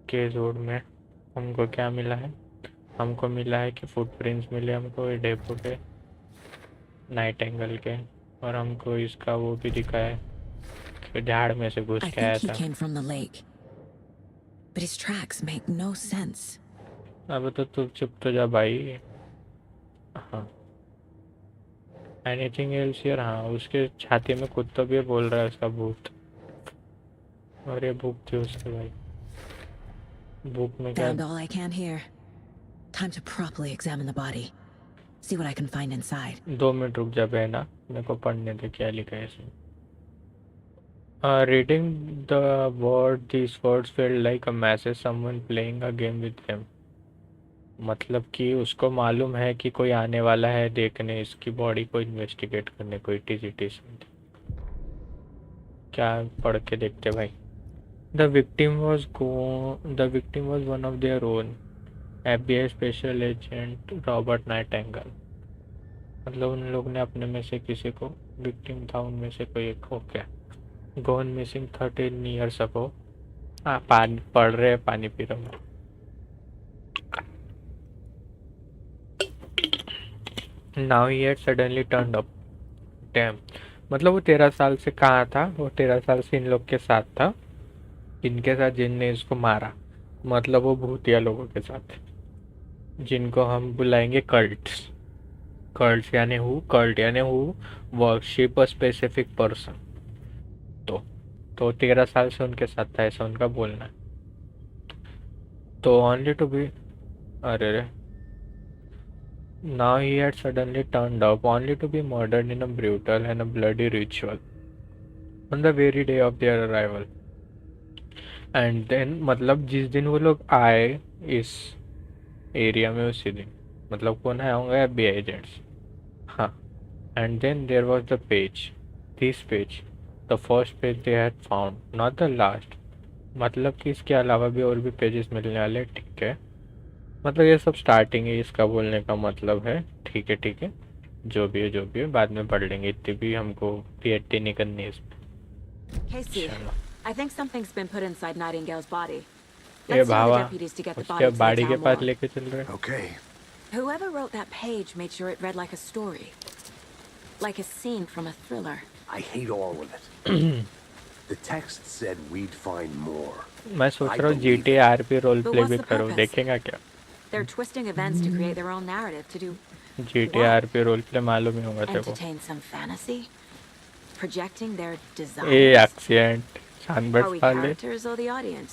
S1: केस रोड में हमको क्या मिला है. हमको मिला है कि फुटप्रिंट्स मिले हमको ये डेपो के नाइट एंगल के. और हमको इसका वो भी दिखा है कि झाड़ में से घुस
S3: I
S1: के आया
S3: think he
S1: था.
S3: came from the lake. But his tracks make no sense.
S1: अब तो तू चुप तो जा भाई. हाँ एनीथिंग एल्स हियर. हाँ उसके छाती में कुत्ता भी बोल रहा है उसका भूत. और ये भूख थी उसके भाई. भूख में क्या.
S3: Found all I can here. Time to properly examine the body. See what I can find inside.
S1: 2 minute रुक जा बहना. मेरे को पढ़ने दे क्या लिखा है इसमें. Reading the word, these words felt like a message someone playing a game with them. मतलब कि उसको मालूम है कि कोई आने वाला है देखने इसकी बॉडी को इन्वेस्टिगेट करने. कोई टीजीटी क्या पढ़ के देखते भाई. The victim was one of their own, FBI Special Agent Robert Nightingale. मतलब उन लोग ने अपने में से किसी को, विक्टिम था उनमें से कोई एक। Okay. Gone missing 13 years ago। हाँ, पानी पढ़ रहे, पानी पी रहा हूँ। Now he had suddenly turned up। Dam, मतलब वो 13 साल से कहाँ था? वो 13 साल से इन लोग के साथ था, इनके साथ जिनने इसको मारा। मतलब वो भूतिया लोगों के साथ, जिनको हम बुलाएंगे कल्ट्स। कल्ट यानी who worship a specific person. तो 13 साल से उनके साथ था, ऐसा उनका बोलना है। तो ओनली टू बी, अरे रे, now he had suddenly turned up only to be murdered in a brutal and a bloody ritual on the very day of their arrival। And then मतलब जिस दिन वो लोग आए इस एरिया में, उसी दिन, मतलब कौन आए होंगे? FBI agents. हाँ। And then there was the page, this page, the first page they had found, not the last. मतलब कि इसके अलावा भी और भी पेजेस मिलने वाले। ठीक है, मतलब ये सब स्टार्टिंग है इसका बोलने का मतलब है। ठीक है, जो भी है बाद में पढ़ लेंगे, इतनी भी हमको पीएचडी नहीं करनी है इसमें।
S8: Casey, I think something's been put inside Nightingale's body.
S1: ये
S8: Let's tell the
S1: Bhawa
S8: deputies to get the
S1: उसके
S8: body to the
S1: बाड़ी के
S8: town
S1: पास
S8: morgue.
S1: लेके चल रहे।
S5: Okay.
S8: Whoever wrote that page made sure it read like a story. Like a scene from a thriller.
S5: I hate all of it. The text said we'd find more.
S1: मैं सोच रहा हूँ GTA RP role
S8: But
S1: play
S8: what's
S1: भी
S8: the
S1: करूँ,
S8: purpose?
S1: देखेगा क्या?
S8: They're twisting events to create their own narrative to do
S1: GTA RP role play मालूम ही होगा तेरे को।
S8: entertain some fantasy, projecting their
S1: A
S8: desires.
S1: Accident
S8: Are
S1: sunbirds
S8: we
S1: वाले
S8: characters or the audience?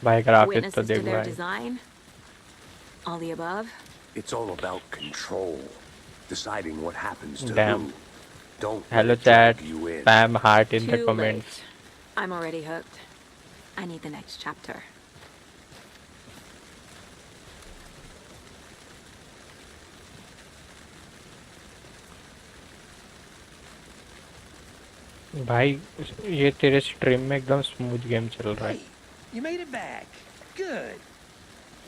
S1: भाई ग्राफिक्स तो
S8: Witnesses to
S1: देख
S8: their
S1: भाई।
S8: design? All the above?
S5: It's all about control. Deciding what happens to
S1: Damn.
S5: who. Don't
S1: hello
S5: let it drag
S1: chat,
S5: you in.
S1: Spam heart in the
S8: Too
S1: comments.
S8: late. I'm already hooked. I need the next chapter.
S1: भाई ये तेरे stream में एकदम smooth game चल रहा है।
S9: Hey, you made it back. Good.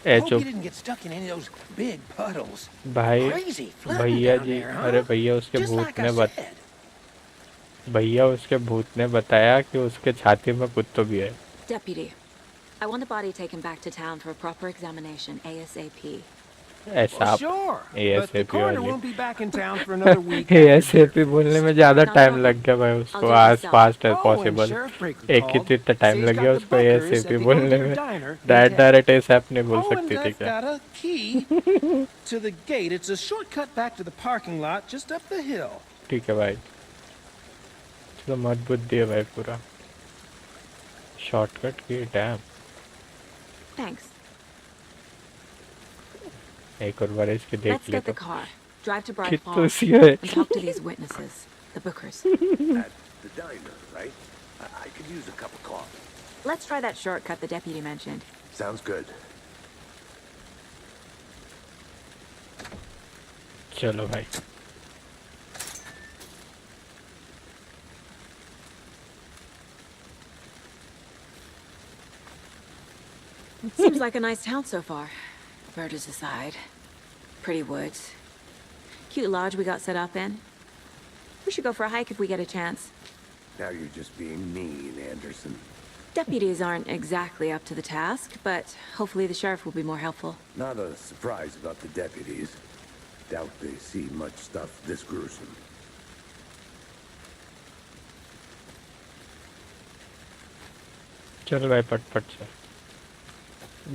S1: A
S9: Hope
S1: चुप
S9: you didn't get stuck in any of those big puddles.
S1: भाई।
S9: Crazy flooding
S1: भैया
S9: down
S1: जी,
S9: there, huh?
S1: अरे भैया उसके
S9: Just
S1: भूत
S9: like
S1: ने
S9: I said.
S1: भैया उसके भूत ने बताया कि उसके छाती में कुत्तो भी है।
S8: Deputy, I want the body taken back to town for a proper examination ASAP.
S1: ऐसा
S11: Well, sure. But the
S1: ASAP
S11: coroner
S1: वाली
S11: won't be back in town for another week.
S1: ASAP बोलने में ज़्यादा टाइम लग गया भाई उसको,
S8: I'll do it
S1: as
S8: myself.
S1: fast as
S11: Oh, and
S1: possible।
S11: Sheriff Breaker
S1: एक ही
S11: called.
S1: तो इतना टाइम
S11: Says
S1: लग
S11: got
S1: गया
S11: the
S1: उसको
S11: Bookers
S1: ASAP
S11: at the
S1: बोलने
S11: Odear
S1: में।
S11: Diner in
S1: डायरेक्ट ASAP नहीं बोल
S11: Oh, and
S1: सकती थी
S11: I've
S1: क्या?
S11: got a key to the gate. It's a shortcut back to the parking lot just up the hill.
S1: ठीक है भाई, तो मत बुद्धि है भाई पूरा। शॉर्टकट की डैम।
S8: Thanks.
S1: एक और बार इसके देख
S8: Let's
S1: ले
S8: get the
S1: तो
S8: car. Drive to Bright
S1: कितना
S8: Falls
S1: सी है।
S8: and talk to these witnesses, the Bookers.
S5: At the diner, right? I could use a cup of coffee.
S8: Let's try that shortcut the deputy mentioned.
S5: Sounds good.
S1: चलो भाई।
S8: Seems like a nice town so far. Murders aside. Pretty woods. Cute lodge we got set up in. We should go for a hike if we get a chance.
S5: Now you're just being mean, Anderson.
S8: Deputies aren't exactly up to the task, but hopefully the sheriff will be more helpful.
S5: Not a surprise about the deputies. Doubt they see much stuff this gruesome.
S1: चल भाई पट से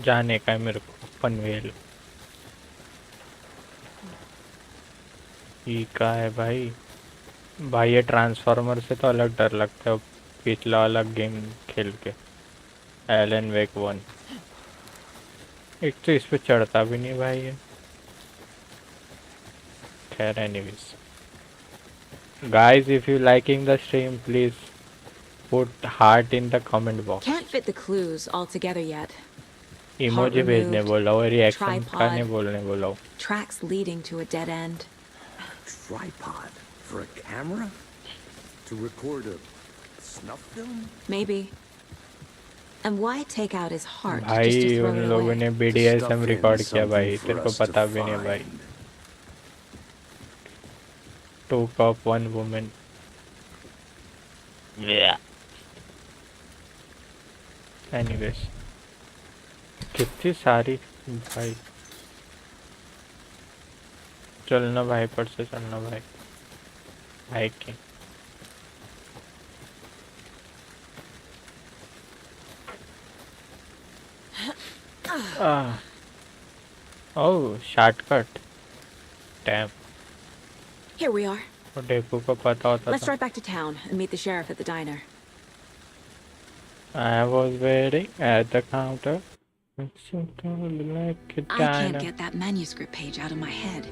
S1: जाने का है मेरे को पनवेल। ये का है भाई? भाई ये ट्रांसफॉर्मर से तो अलग डर लगता है पिछला वाला गेम खेल के, एलन वेक 1। एक तो इस पे चढ़ता भी नहीं भाई ये। खैर anyways guys, if you liking the stream please put heart in the comment box।
S8: Can't fit the clues all together yet.
S1: Emoji भेजने बोला और रिएक्शन
S8: tripod,
S1: का नहीं बोलने बोला।
S8: Tracks leading to a dead end.
S5: Tripod for a camera? To record a snuff film?
S8: Maybe. And why take out his heart just to
S1: भाई
S8: throw
S1: उन
S8: it
S1: लोगों
S8: away?
S1: ने
S5: To
S1: BDSM
S5: stuff in
S1: record किया
S5: something
S1: भाई
S5: for
S1: तेरे को
S5: us to
S1: पता भी नहीं भाई
S5: find.
S1: 2 cop 1 woman yeah anyways कितनी सारी भाई चलना भाई पर से चलना भाई hiking oh shortcut damn
S8: Here we are.
S1: वो डेपू को पता होता
S8: Let's
S1: था
S8: drive back to town and meet the sheriff at the diner.
S1: I was waiting at the counter it's so totally like a
S8: I can't
S1: diner.
S8: get that manuscript page out of my head.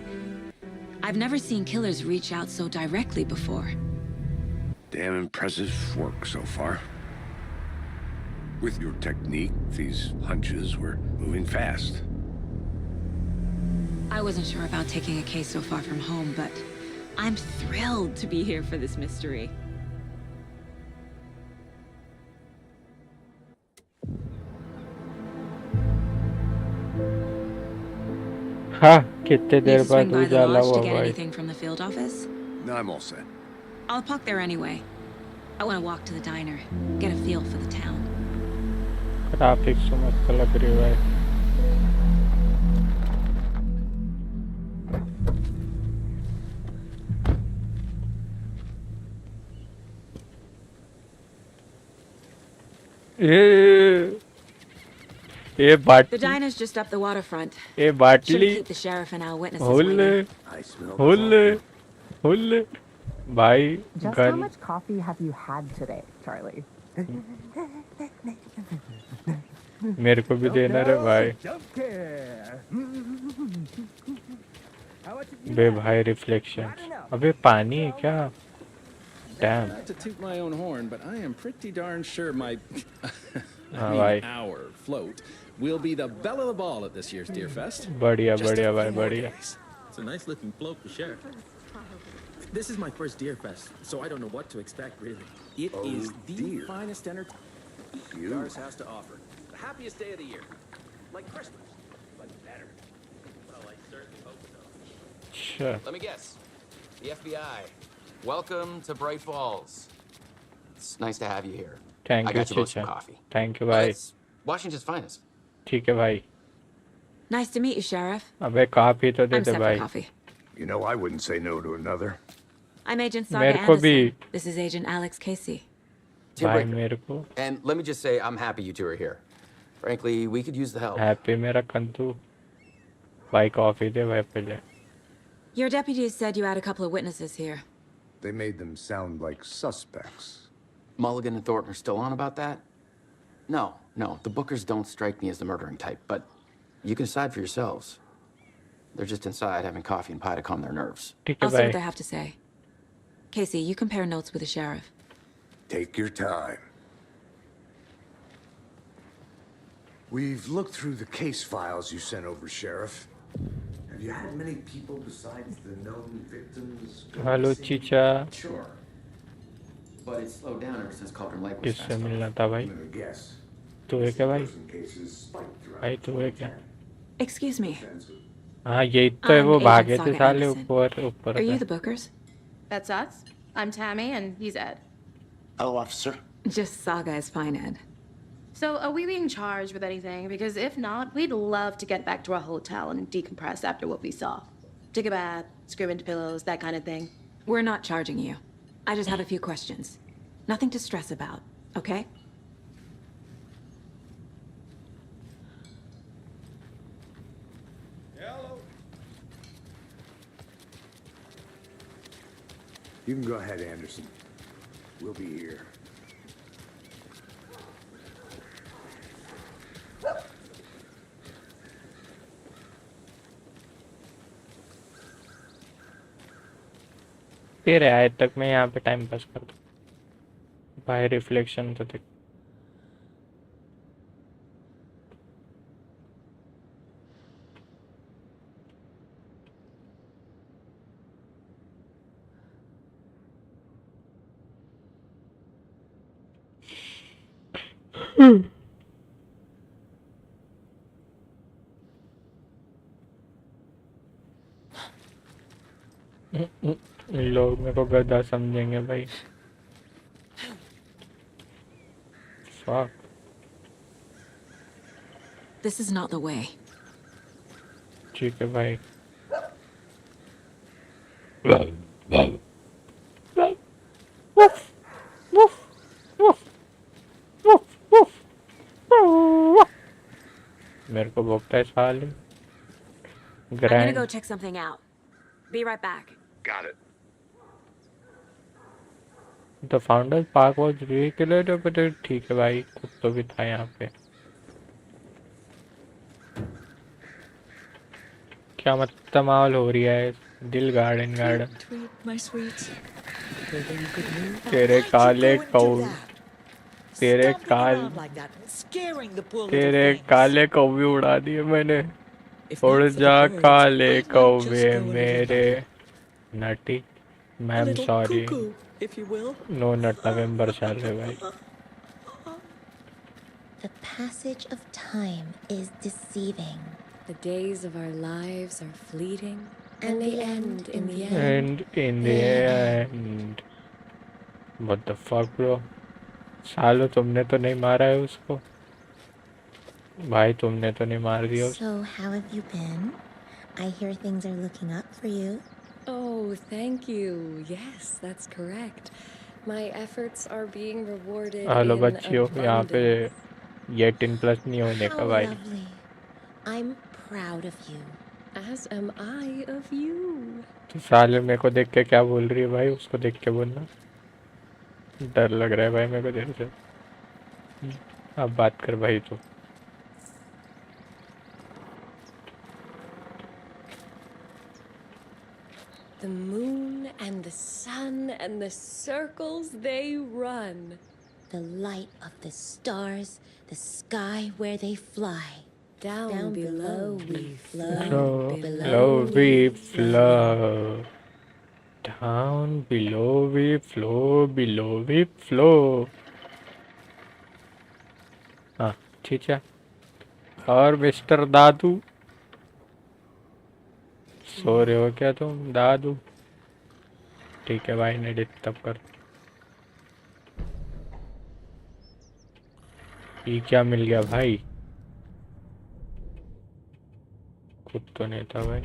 S8: I've never seen killers reach out so directly before.
S5: Damn impressive work so far. With your technique, these hunches were moving fast.
S8: I wasn't sure about taking a case so far from home, but I'm thrilled to be here for this mystery.
S1: हाँ कितने
S8: Need
S1: there
S8: to swing
S1: बाद
S8: by the
S1: Ujala
S8: lodge
S1: हुआ
S8: to get
S1: भाई
S8: anything from the field office?
S5: No, I'm all set.
S8: I'll park there anyway. I want to walk to the diner, get a feel for the town.
S1: Traffic से मस्त लग रही है भाई ये
S8: The
S1: बाटली
S8: diner's just up the waterfront.
S1: ये
S8: Shouldn't
S1: बाटली
S8: keep the sheriff and our witnesses
S1: हुल्ले
S8: waiting.
S5: I smell
S1: हुल्ले हुल्ले भाई
S12: Just how
S1: gun
S12: much coffee have you had today, Charlie?
S1: मेरे को भी देना रे भाई बे भाई रिफ्लेक्शन अबे पानी है क्या dam
S11: Not to toot my own horn, but I am pretty darn sure my
S1: भाई
S11: our float will be the belle of the ball at this year's Deer Fest.
S1: बढ़िया
S11: Just a
S1: बढ़िया भाई
S11: few more
S1: बढ़िया
S11: days.
S13: It's a nice looking float for Sheriff. This is my first Deer Fest, so I don't know what to expect, really.
S11: It is the
S5: dear.
S11: finest entertainment
S5: You.
S11: Dars has to offer. The happiest day of the year. Like Christmas, but better.
S13: Well, I certainly hope so.
S1: Sure.
S14: Let me guess. The FBI. Welcome to Bright Falls. It's nice to have you here.
S1: Thank
S14: I
S1: you
S14: got you both some
S1: चाचा
S14: coffee.
S1: Thank you भाई
S14: It's Washington's finest.
S1: ठीक है भाई
S8: Nice to meet you, Sheriff.
S1: अबे काफी तो दे
S8: I'm
S1: they
S8: set for
S1: भाई
S8: coffee.
S5: You know, I wouldn't say no to another.
S8: I'm Agent Saga
S1: मेरे को भी
S8: Anderson. This is Agent Alex Casey.
S14: Tim
S1: भाई
S14: Breaker.
S1: मेरे को
S14: And let me just say, I'm happy you two are here. Frankly, we could use the help.
S1: Happy मेरा कंतु भाई coffee दे भाई पहले
S8: Your deputies said you had a couple of witnesses here.
S5: They made them sound like suspects.
S14: Mulligan and Thornton are still on about that? No, the Bookers don't strike me as the murdering type, but you can decide for yourselves. They're just inside having coffee and pie to calm their nerves.
S1: ठीक
S8: I'll
S1: है
S8: see what they
S1: भाई
S8: have to say. Casey, you compare notes with the sheriff.
S5: Take your time. We've looked through the case files you sent over, Sheriff. Have you had many people besides the known victims?
S1: Hello चीचा
S14: Sure. But it's slowed down ever since Cauldron Lake was
S1: किससे
S14: passed
S1: मिलना
S14: on.
S1: था भाई
S5: I'm gonna guess.
S1: तू है क्या भाई
S5: Cases spiked throughout
S1: भाई तू है क्या
S8: Excuse me.
S1: हाँ यही तो है
S8: I'm
S1: वो
S8: Agent
S1: भागे थे
S8: Saga
S1: साले
S8: Anderson.
S1: ऊपर ऊपर
S8: Are you
S1: से।
S8: the Bookers?
S15: That's us. I'm Tammy, and he's Ed.
S9: Hello, officer.
S8: Just Saga is fine, Ed.
S15: So, are we being charged with anything? Because if not, we'd love to get back to our hotel and decompress after what we saw. Take a bath, scream into pillows, that kind of thing.
S8: We're not charging you. I just have a few questions. Nothing to stress about, okay?
S5: You can go ahead, Anderson. We'll be here.
S1: तेरे आए तक मैं यहाँ पे time pass कर दूँ भाई reflection तो देख लोग मेरे को गधा समझेंगे भाई। Fuck.
S8: This is not the way.
S1: ठीक है भाई। मेरे को भोगता है साले।
S8: I'm gonna
S1: grand
S8: go check something out. Be right back.
S5: Got it.
S1: The founder park was recreated but ठीक है भाई, कुछ तो भी था यहाँ पे। क्या मतलब माहौल हो रही है दिल गार्डन गार्डन।
S16: My sweet.
S1: तेरे काले कौ तेरे
S16: Stomping
S1: काल
S16: around like that, scaring the poor little
S1: तेरे
S16: things.
S1: काले कौवे उड़ा दिए मैंने।
S16: If
S1: उड़
S16: not for the
S1: जा
S16: birds,
S1: काले
S16: I might just
S1: कौवे
S16: go a little
S1: मेरे। Nutty
S16: A
S1: ma'am
S16: little
S1: sorry,
S16: cuckoo, if you will.
S1: No nut November साल है भाई।
S17: The passage of time is deceiving.
S18: The days of our lives are fleeting, and they end in the end.
S1: And in the end, what the fuck bro? सालो तुमने तो नहीं मारा है उसको भाई, तुमने तो नहीं मार दिया उसको।
S17: So, how have you been? I hear things are looking up for you.
S18: Oh, thank you. Yes, that's correct. My efforts are being rewarded
S1: hello
S18: in
S1: बच्चियों, यहाँ पे
S18: abundance.
S1: ये 10+ नहीं होने
S17: How
S1: का भाई।
S17: lovely. I'm proud of you.
S18: As am I of you.
S1: तो साले मेरे को देख के क्या बोल रही है भाई, उसको देख के बोलना। डर लग रहा है भाई मेरे को देर से। अब बात कर भाई तू।
S18: The moon and the sun and the circles they run.
S17: The light of the stars, the sky where they fly.
S18: Down below we flow.
S1: Below we flow. Down below we flow, below we flow. हाँ ठीक है। और mister दादू सो रहे हो क्या तुम दादू? ठीक है भाई, ने डिस्टर्ब कर। ये क्या मिल गया भाई? कुछ तो नहीं था भाई।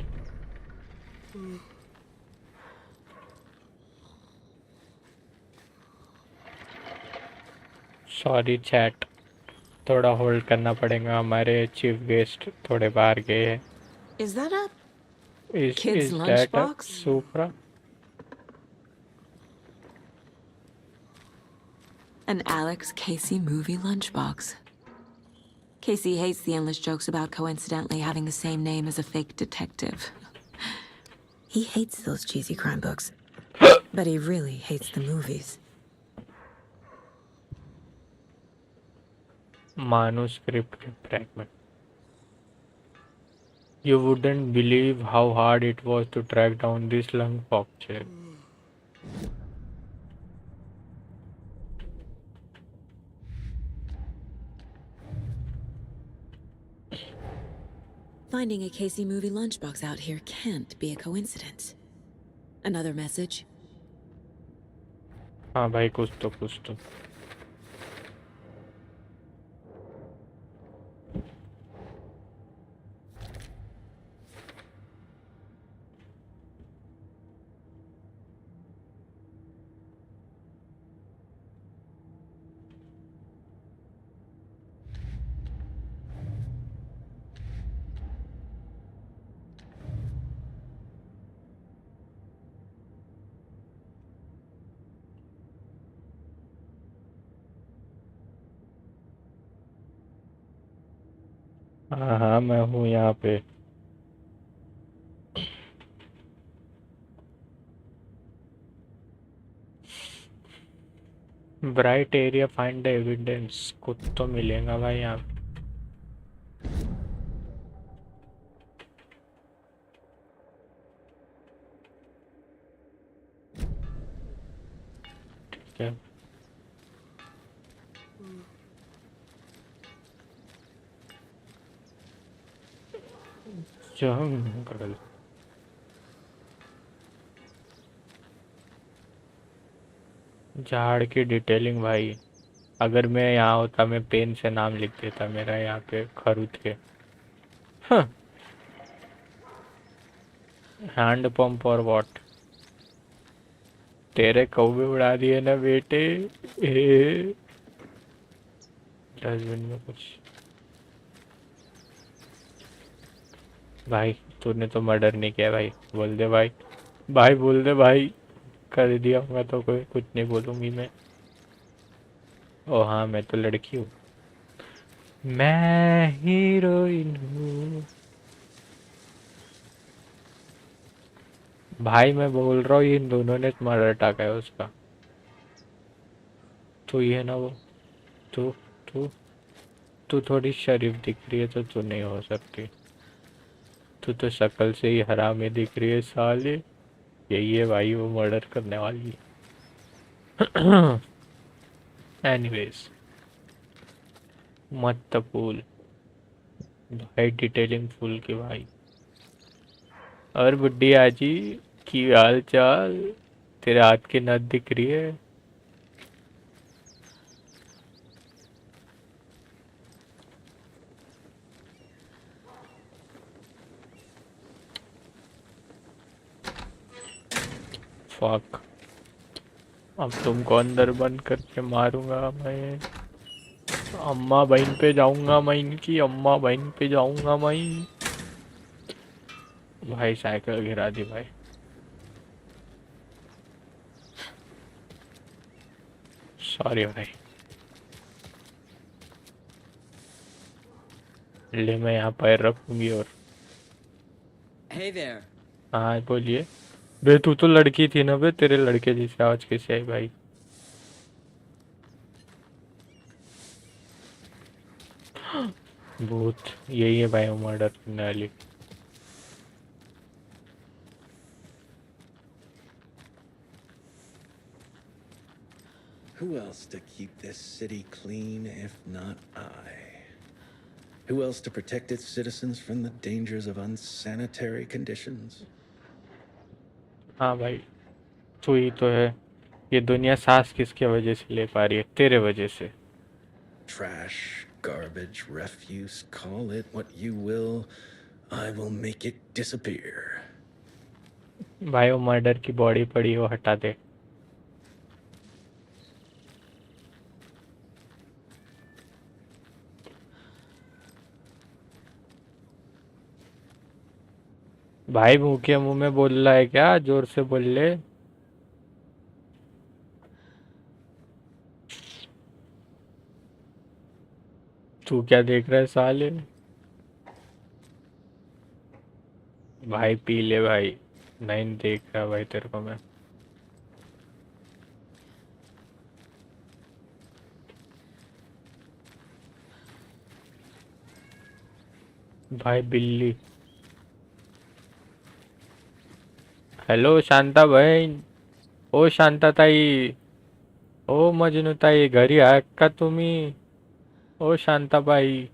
S1: सॉरी चैट, थोड़ा होल्ड करना पड़ेगा, हमारे चीफ गेस्ट थोड़े बाहर गए हैं।
S8: Is that a
S1: Is
S8: kid's
S1: that a
S8: lunchbox?
S1: Supra?
S8: An Alex Casey movie lunchbox? Casey hates the endless jokes about coincidentally having the same name as a fake detective. He hates those cheesy crime books, but he really hates the movies.
S1: Manuscript fragment. You wouldn't believe how hard it was to track down this lunchbox.
S8: Finding a Casey movie lunchbox out here can't be a coincidence. Another message?
S1: हाँ भाई, कुछ तो। हाँ मैं हूँ यहाँ पे। Bright area find evidence, कुछ तो मिलेगा भाई यहाँ पे। ठीक है, जंगल। झाड़ की डिटेलिंग भाई, अगर मैं यहाँ होता मैं पेन से नाम लिख देता मेरा यहाँ पे खरूद के। हाँ। हैंड पंप और वॉट, तेरे कौवे उड़ा दिए ना बेटे। डस्टबिन में कुछ, भाई तूने तो मर्डर नहीं किया भाई, बोल दे भाई, भाई बोल दे भाई, कर दिया होगा तो कोई कुछ नहीं बोलूंगी मैं। ओ हाँ मैं तो लड़की हूँ, मैं हीरोइन हूँ। भाई मैं बोल रहा हूँ इन दोनों ने मर्डर टाका है उसका। तू ये ना वो, तू तू तू थोड़ी शरीफ दिख रही है तो तू नहीं हो सकती, तू तो शक्ल से ही हरामी दिख रही है साले। यही है भाई वो मर्डर करने वाली। एनीवेज मत फूल भाई, डिटेलिंग फुल की भाई। और बुड्ढी आजी की हाल चाल, तेरे हाथ की नथ दिख रही है। फक, अब तुमको अंदर बंद करके मारूंगा मैं। अम्मा बहन पे जाऊंगा मैं, इनकी अम्मा बहन पे जाऊंगा मैं। भाई साइकिल गिरा दी भाई। सॉरी भाई। ले मैं यहाँ पैर रखूंगी और
S19: Hey there.
S1: हाँ बोलिए। बे तू तो लड़की थी ना बे, तेरे लड़के जैसी आवाज कैसे आई भाई। भूत यही है भाई मर्डर करने वाली।
S9: Who else to keep this city clean if not I? Who else to protect its citizens from the dangers of unsanitary conditions?
S1: हाँ भाई तू ही तो है। ये दुनिया सांस किसके वजह से ले पा रही है, तेरे वजह से।
S9: Trash, garbage, refuse, call it what you will. I will make it disappear.
S1: भाई वो मर्डर की बॉडी पड़ी वो हटा दे। भाई मुंह के मुंह में बोल रहा है क्या, जोर से बोल ले। तू क्या देख रहा है साले। भाई पी ले भाई, नहीं देख रहा भाई तेरे को मैं। भाई बिल्ली। हेलो शांता बहन, ओ शांता ताई, ओ मजनू ताई, घरी आहात का तुम्ही? ओ शांताबाई।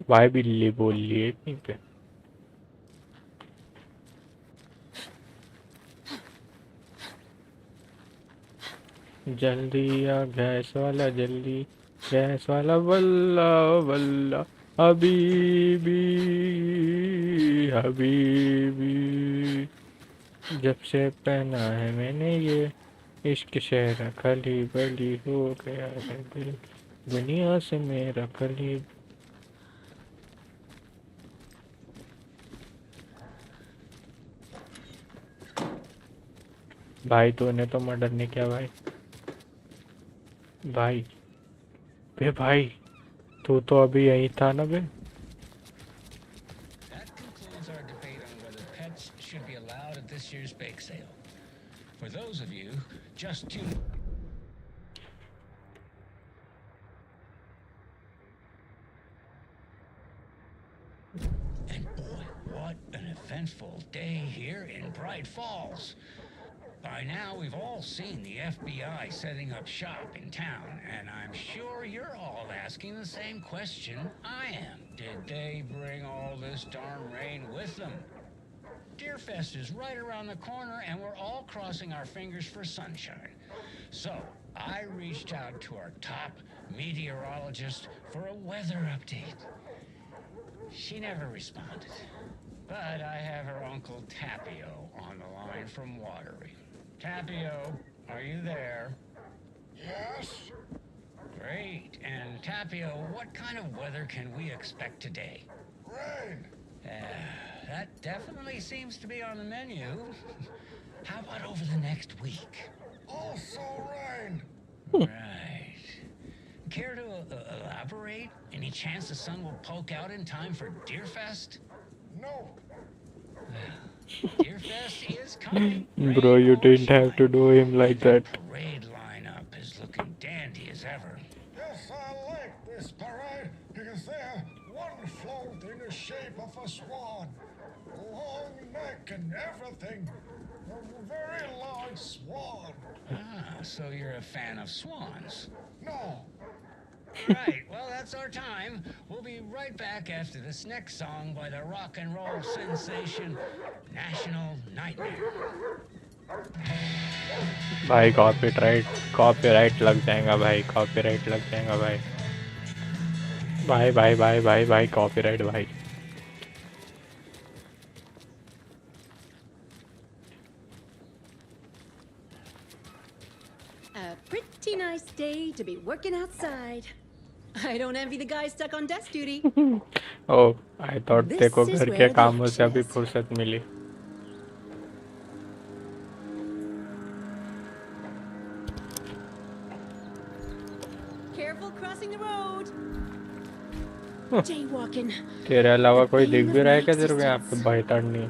S1: भाई बिल्ली बोल रही है कहीं पे। जल्दी आ गैस वाला जल्दी, गैस वाला वल्ला वल्ला, हबीबी हबीबी। जब से पहना है मैंने ये इश्क शहर, खली बली हो गया है दिल, दुनिया से मेरा खली। भाई तूने तो मर्डर नहीं किया भाई। भाई बे भाई तू तो अभी यही था ना बे।
S20: That concludes our debate on whether pets should be allowed at this year's bake sale. For those of you just tuned. And boy, what an eventful day here in Bright Falls. By now, we've all seen the FBI setting up shop in town, and I'm sure you're all asking the same question I am. Did they bring all this darn rain with them? Deerfest is right around the corner, and we're all crossing our fingers for sunshine. So, I reached out to our top meteorologist for a weather update. She never responded. But I have her uncle Tapio on the line from Watery. Tapio, are you there?
S7: Yes?
S20: Great. And Tapio, what kind of weather can we expect today?
S7: Rain.
S20: That definitely seems to be on the menu. How about over the next week?
S7: Also rain.
S20: Right. Care to elaborate? Any chance the sun will poke out in time for Deerfest?
S7: No.
S20: Deerfest is coming.
S1: Bro, you didn't have to do him like that.
S20: Parade lineup is looking dandy as ever.
S7: Yes, I like this parade because they're one float in the shape of a swan. Long neck and everything. A very large swan.
S20: Ah, so you're a fan of swans.
S7: No.
S20: Right, well, that's our time. We'll be right back after this next song by the rock and roll sensation, National Nightmare.
S1: भाई copyright लग जाएगा भाई, copyright लग जाएगा भाई, भाई भाई भाई भाई भाई कॉपीराइट भाई।
S21: A pretty nice day to be working outside. I don't envy the guy stuck on desk duty.
S1: Oh, I thought देखो घर के कामों से अभी फुर्सत मिली।
S21: Careful crossing the road. Jaywalking.
S1: तेरे अलावा कोई दिख भी रहा है क्या तेरे को यहाँ पे? भाई तड़नी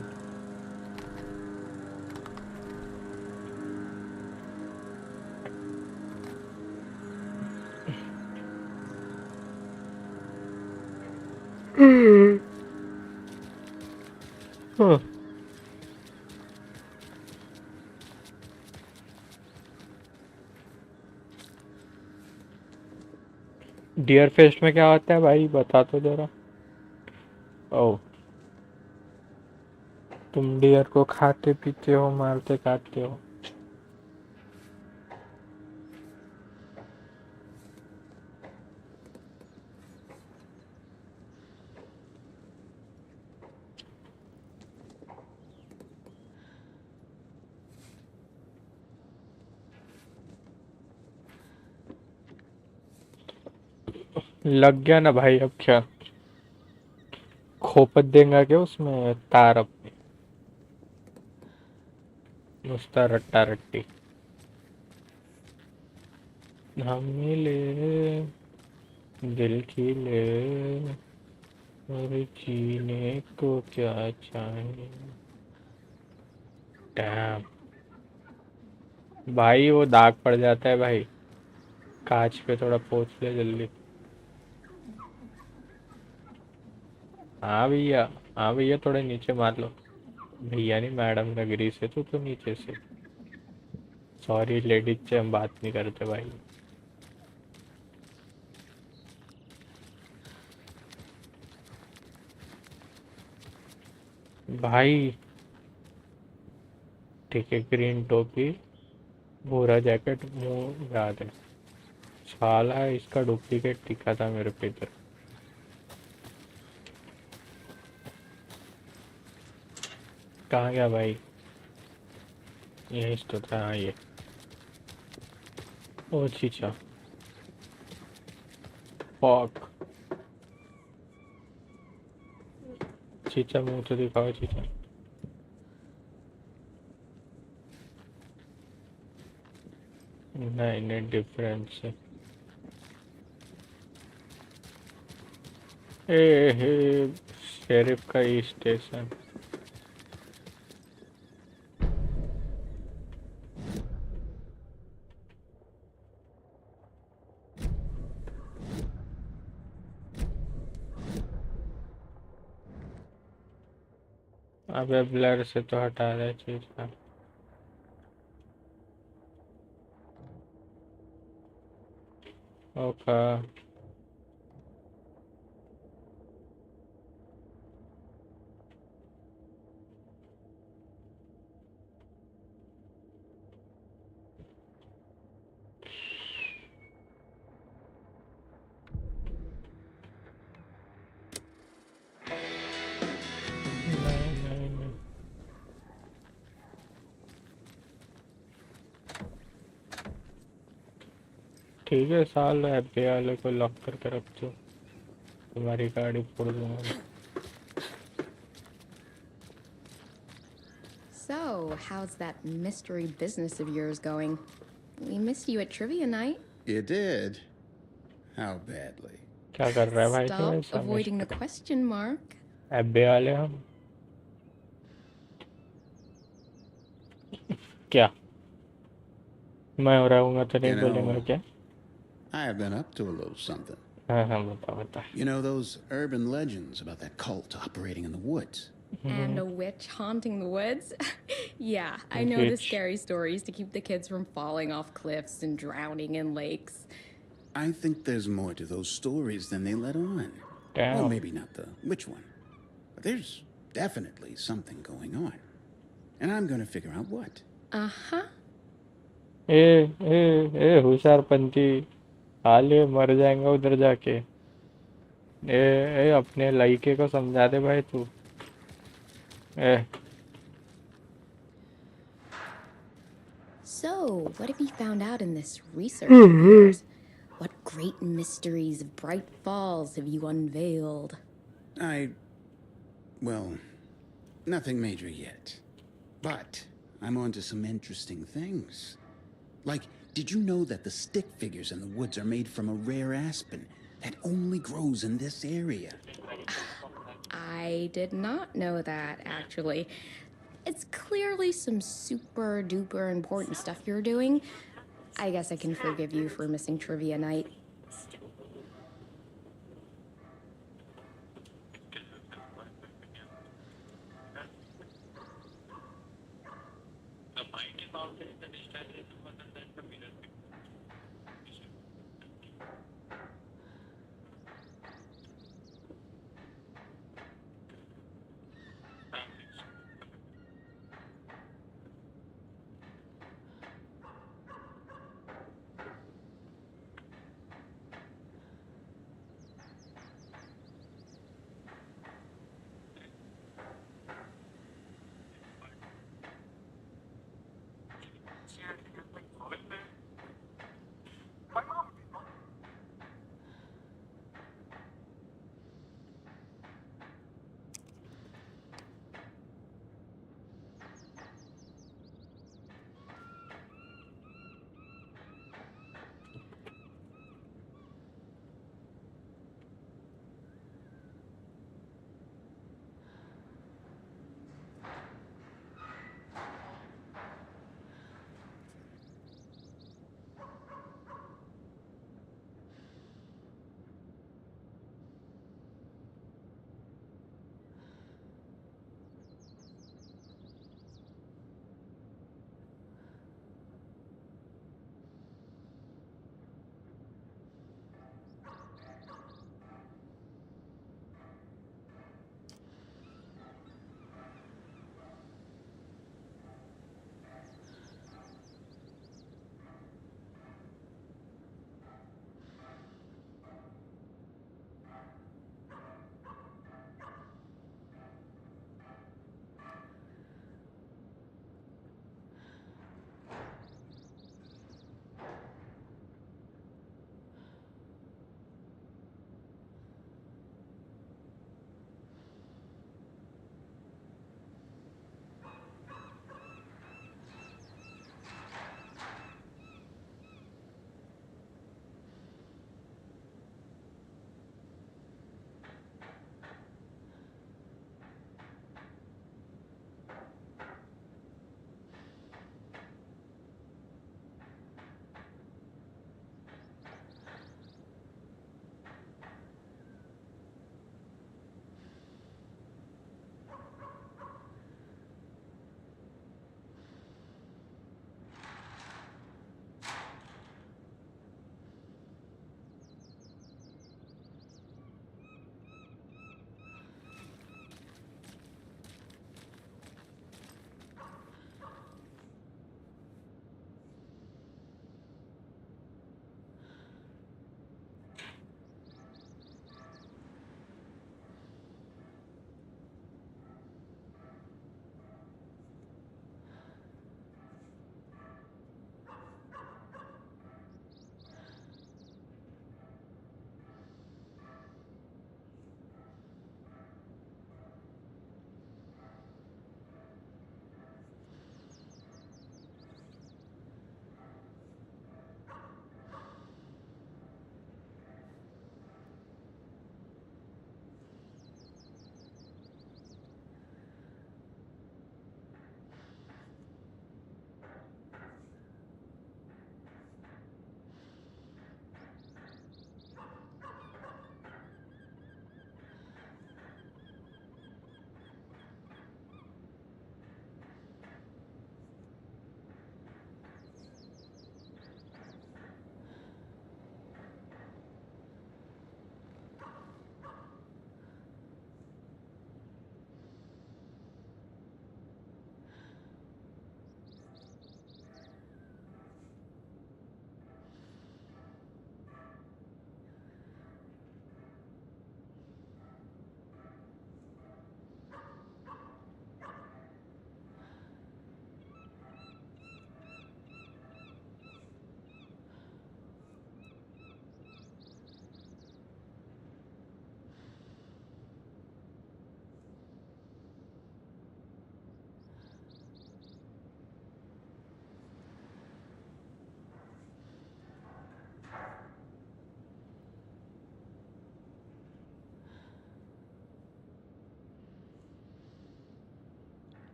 S1: डियर फेस्ट में क्या होता है भाई, बता तो जरा। ओ, तुम डियर को खाते पीते हो, मारते काटते हो। लग गया ना भाई, अब क्या खोपत देंगे क्या उसमें तार? अब नुस्ता रट्टा रट्टी हम मिले दिल खिले और जीने को क्या चाहिए। डैम भाई, वो दाग पड़ जाता है भाई, कांच पे थोड़ा पोंछ ले जल्दी। हाँ भैया, हाँ भैया, थोड़े नीचे मार लो। भैया नहीं, मैडम लग रही से तो नीचे से। सॉरी लेडीज से हम बात नहीं करते भाई। भाई ठीक है, ग्रीन टोपी भूरा जैकेट, मुँह याद है। साला इसका डुप्लीकेट दिखा था मेरे पे इधर। कहाँ गया भाई? यही तो था। हाँ ये, ओ चीचा फॉक। चीचा मुँह तो दिखाओ चीचा। नहीं नहीं, डिफरेंस है। हे शेरिफ का ई स्टेशन। अबे ब्लर से तो हटा रहा है चीज का। Okay. नहीं। ठीक है, साल एफबीआई वाले को लॉक करके रख दो, तुम्हारी गाड़ी फोड़ दूंगा।
S4: So, how's that mystery business of yours going? We missed you at trivia night.
S10: You did? How badly?
S1: क्या कर रहा है भाई?
S4: Stop avoiding the question mark.
S1: FBI वाले हम क्या मैं हो रहूँगा तो नहीं बोलेंगे क्या?
S10: I have been up to a little something.
S1: हाँ बता।
S10: You know those urban legends about that cult operating in the woods?
S4: And a witch haunting the woods? Yeah, I know the scary stories to keep the kids from falling off cliffs and drowning in lakes.
S10: I think there's more to those stories than they let on.
S1: Damn.
S10: Well, maybe not the witch one. But there's definitely something going on. And I'm going to figure out what.
S4: Uh-huh.
S1: ए होशियारपंती, हाले मर जाएंगा उधर जाके। ए अपने लड़के को समझा दे भाई तू।
S4: So, what have you found out in this research of yours? What great mysteries of Bright Falls have you unveiled?
S10: Well, nothing major yet. But I'm on to some interesting things. Like, did you know that the stick figures in the woods are made from a rare aspen that only grows in this area?
S4: I did not know that, actually. It's clearly some super duper important stuff you're doing. I guess I can forgive you for missing trivia night.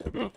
S6: you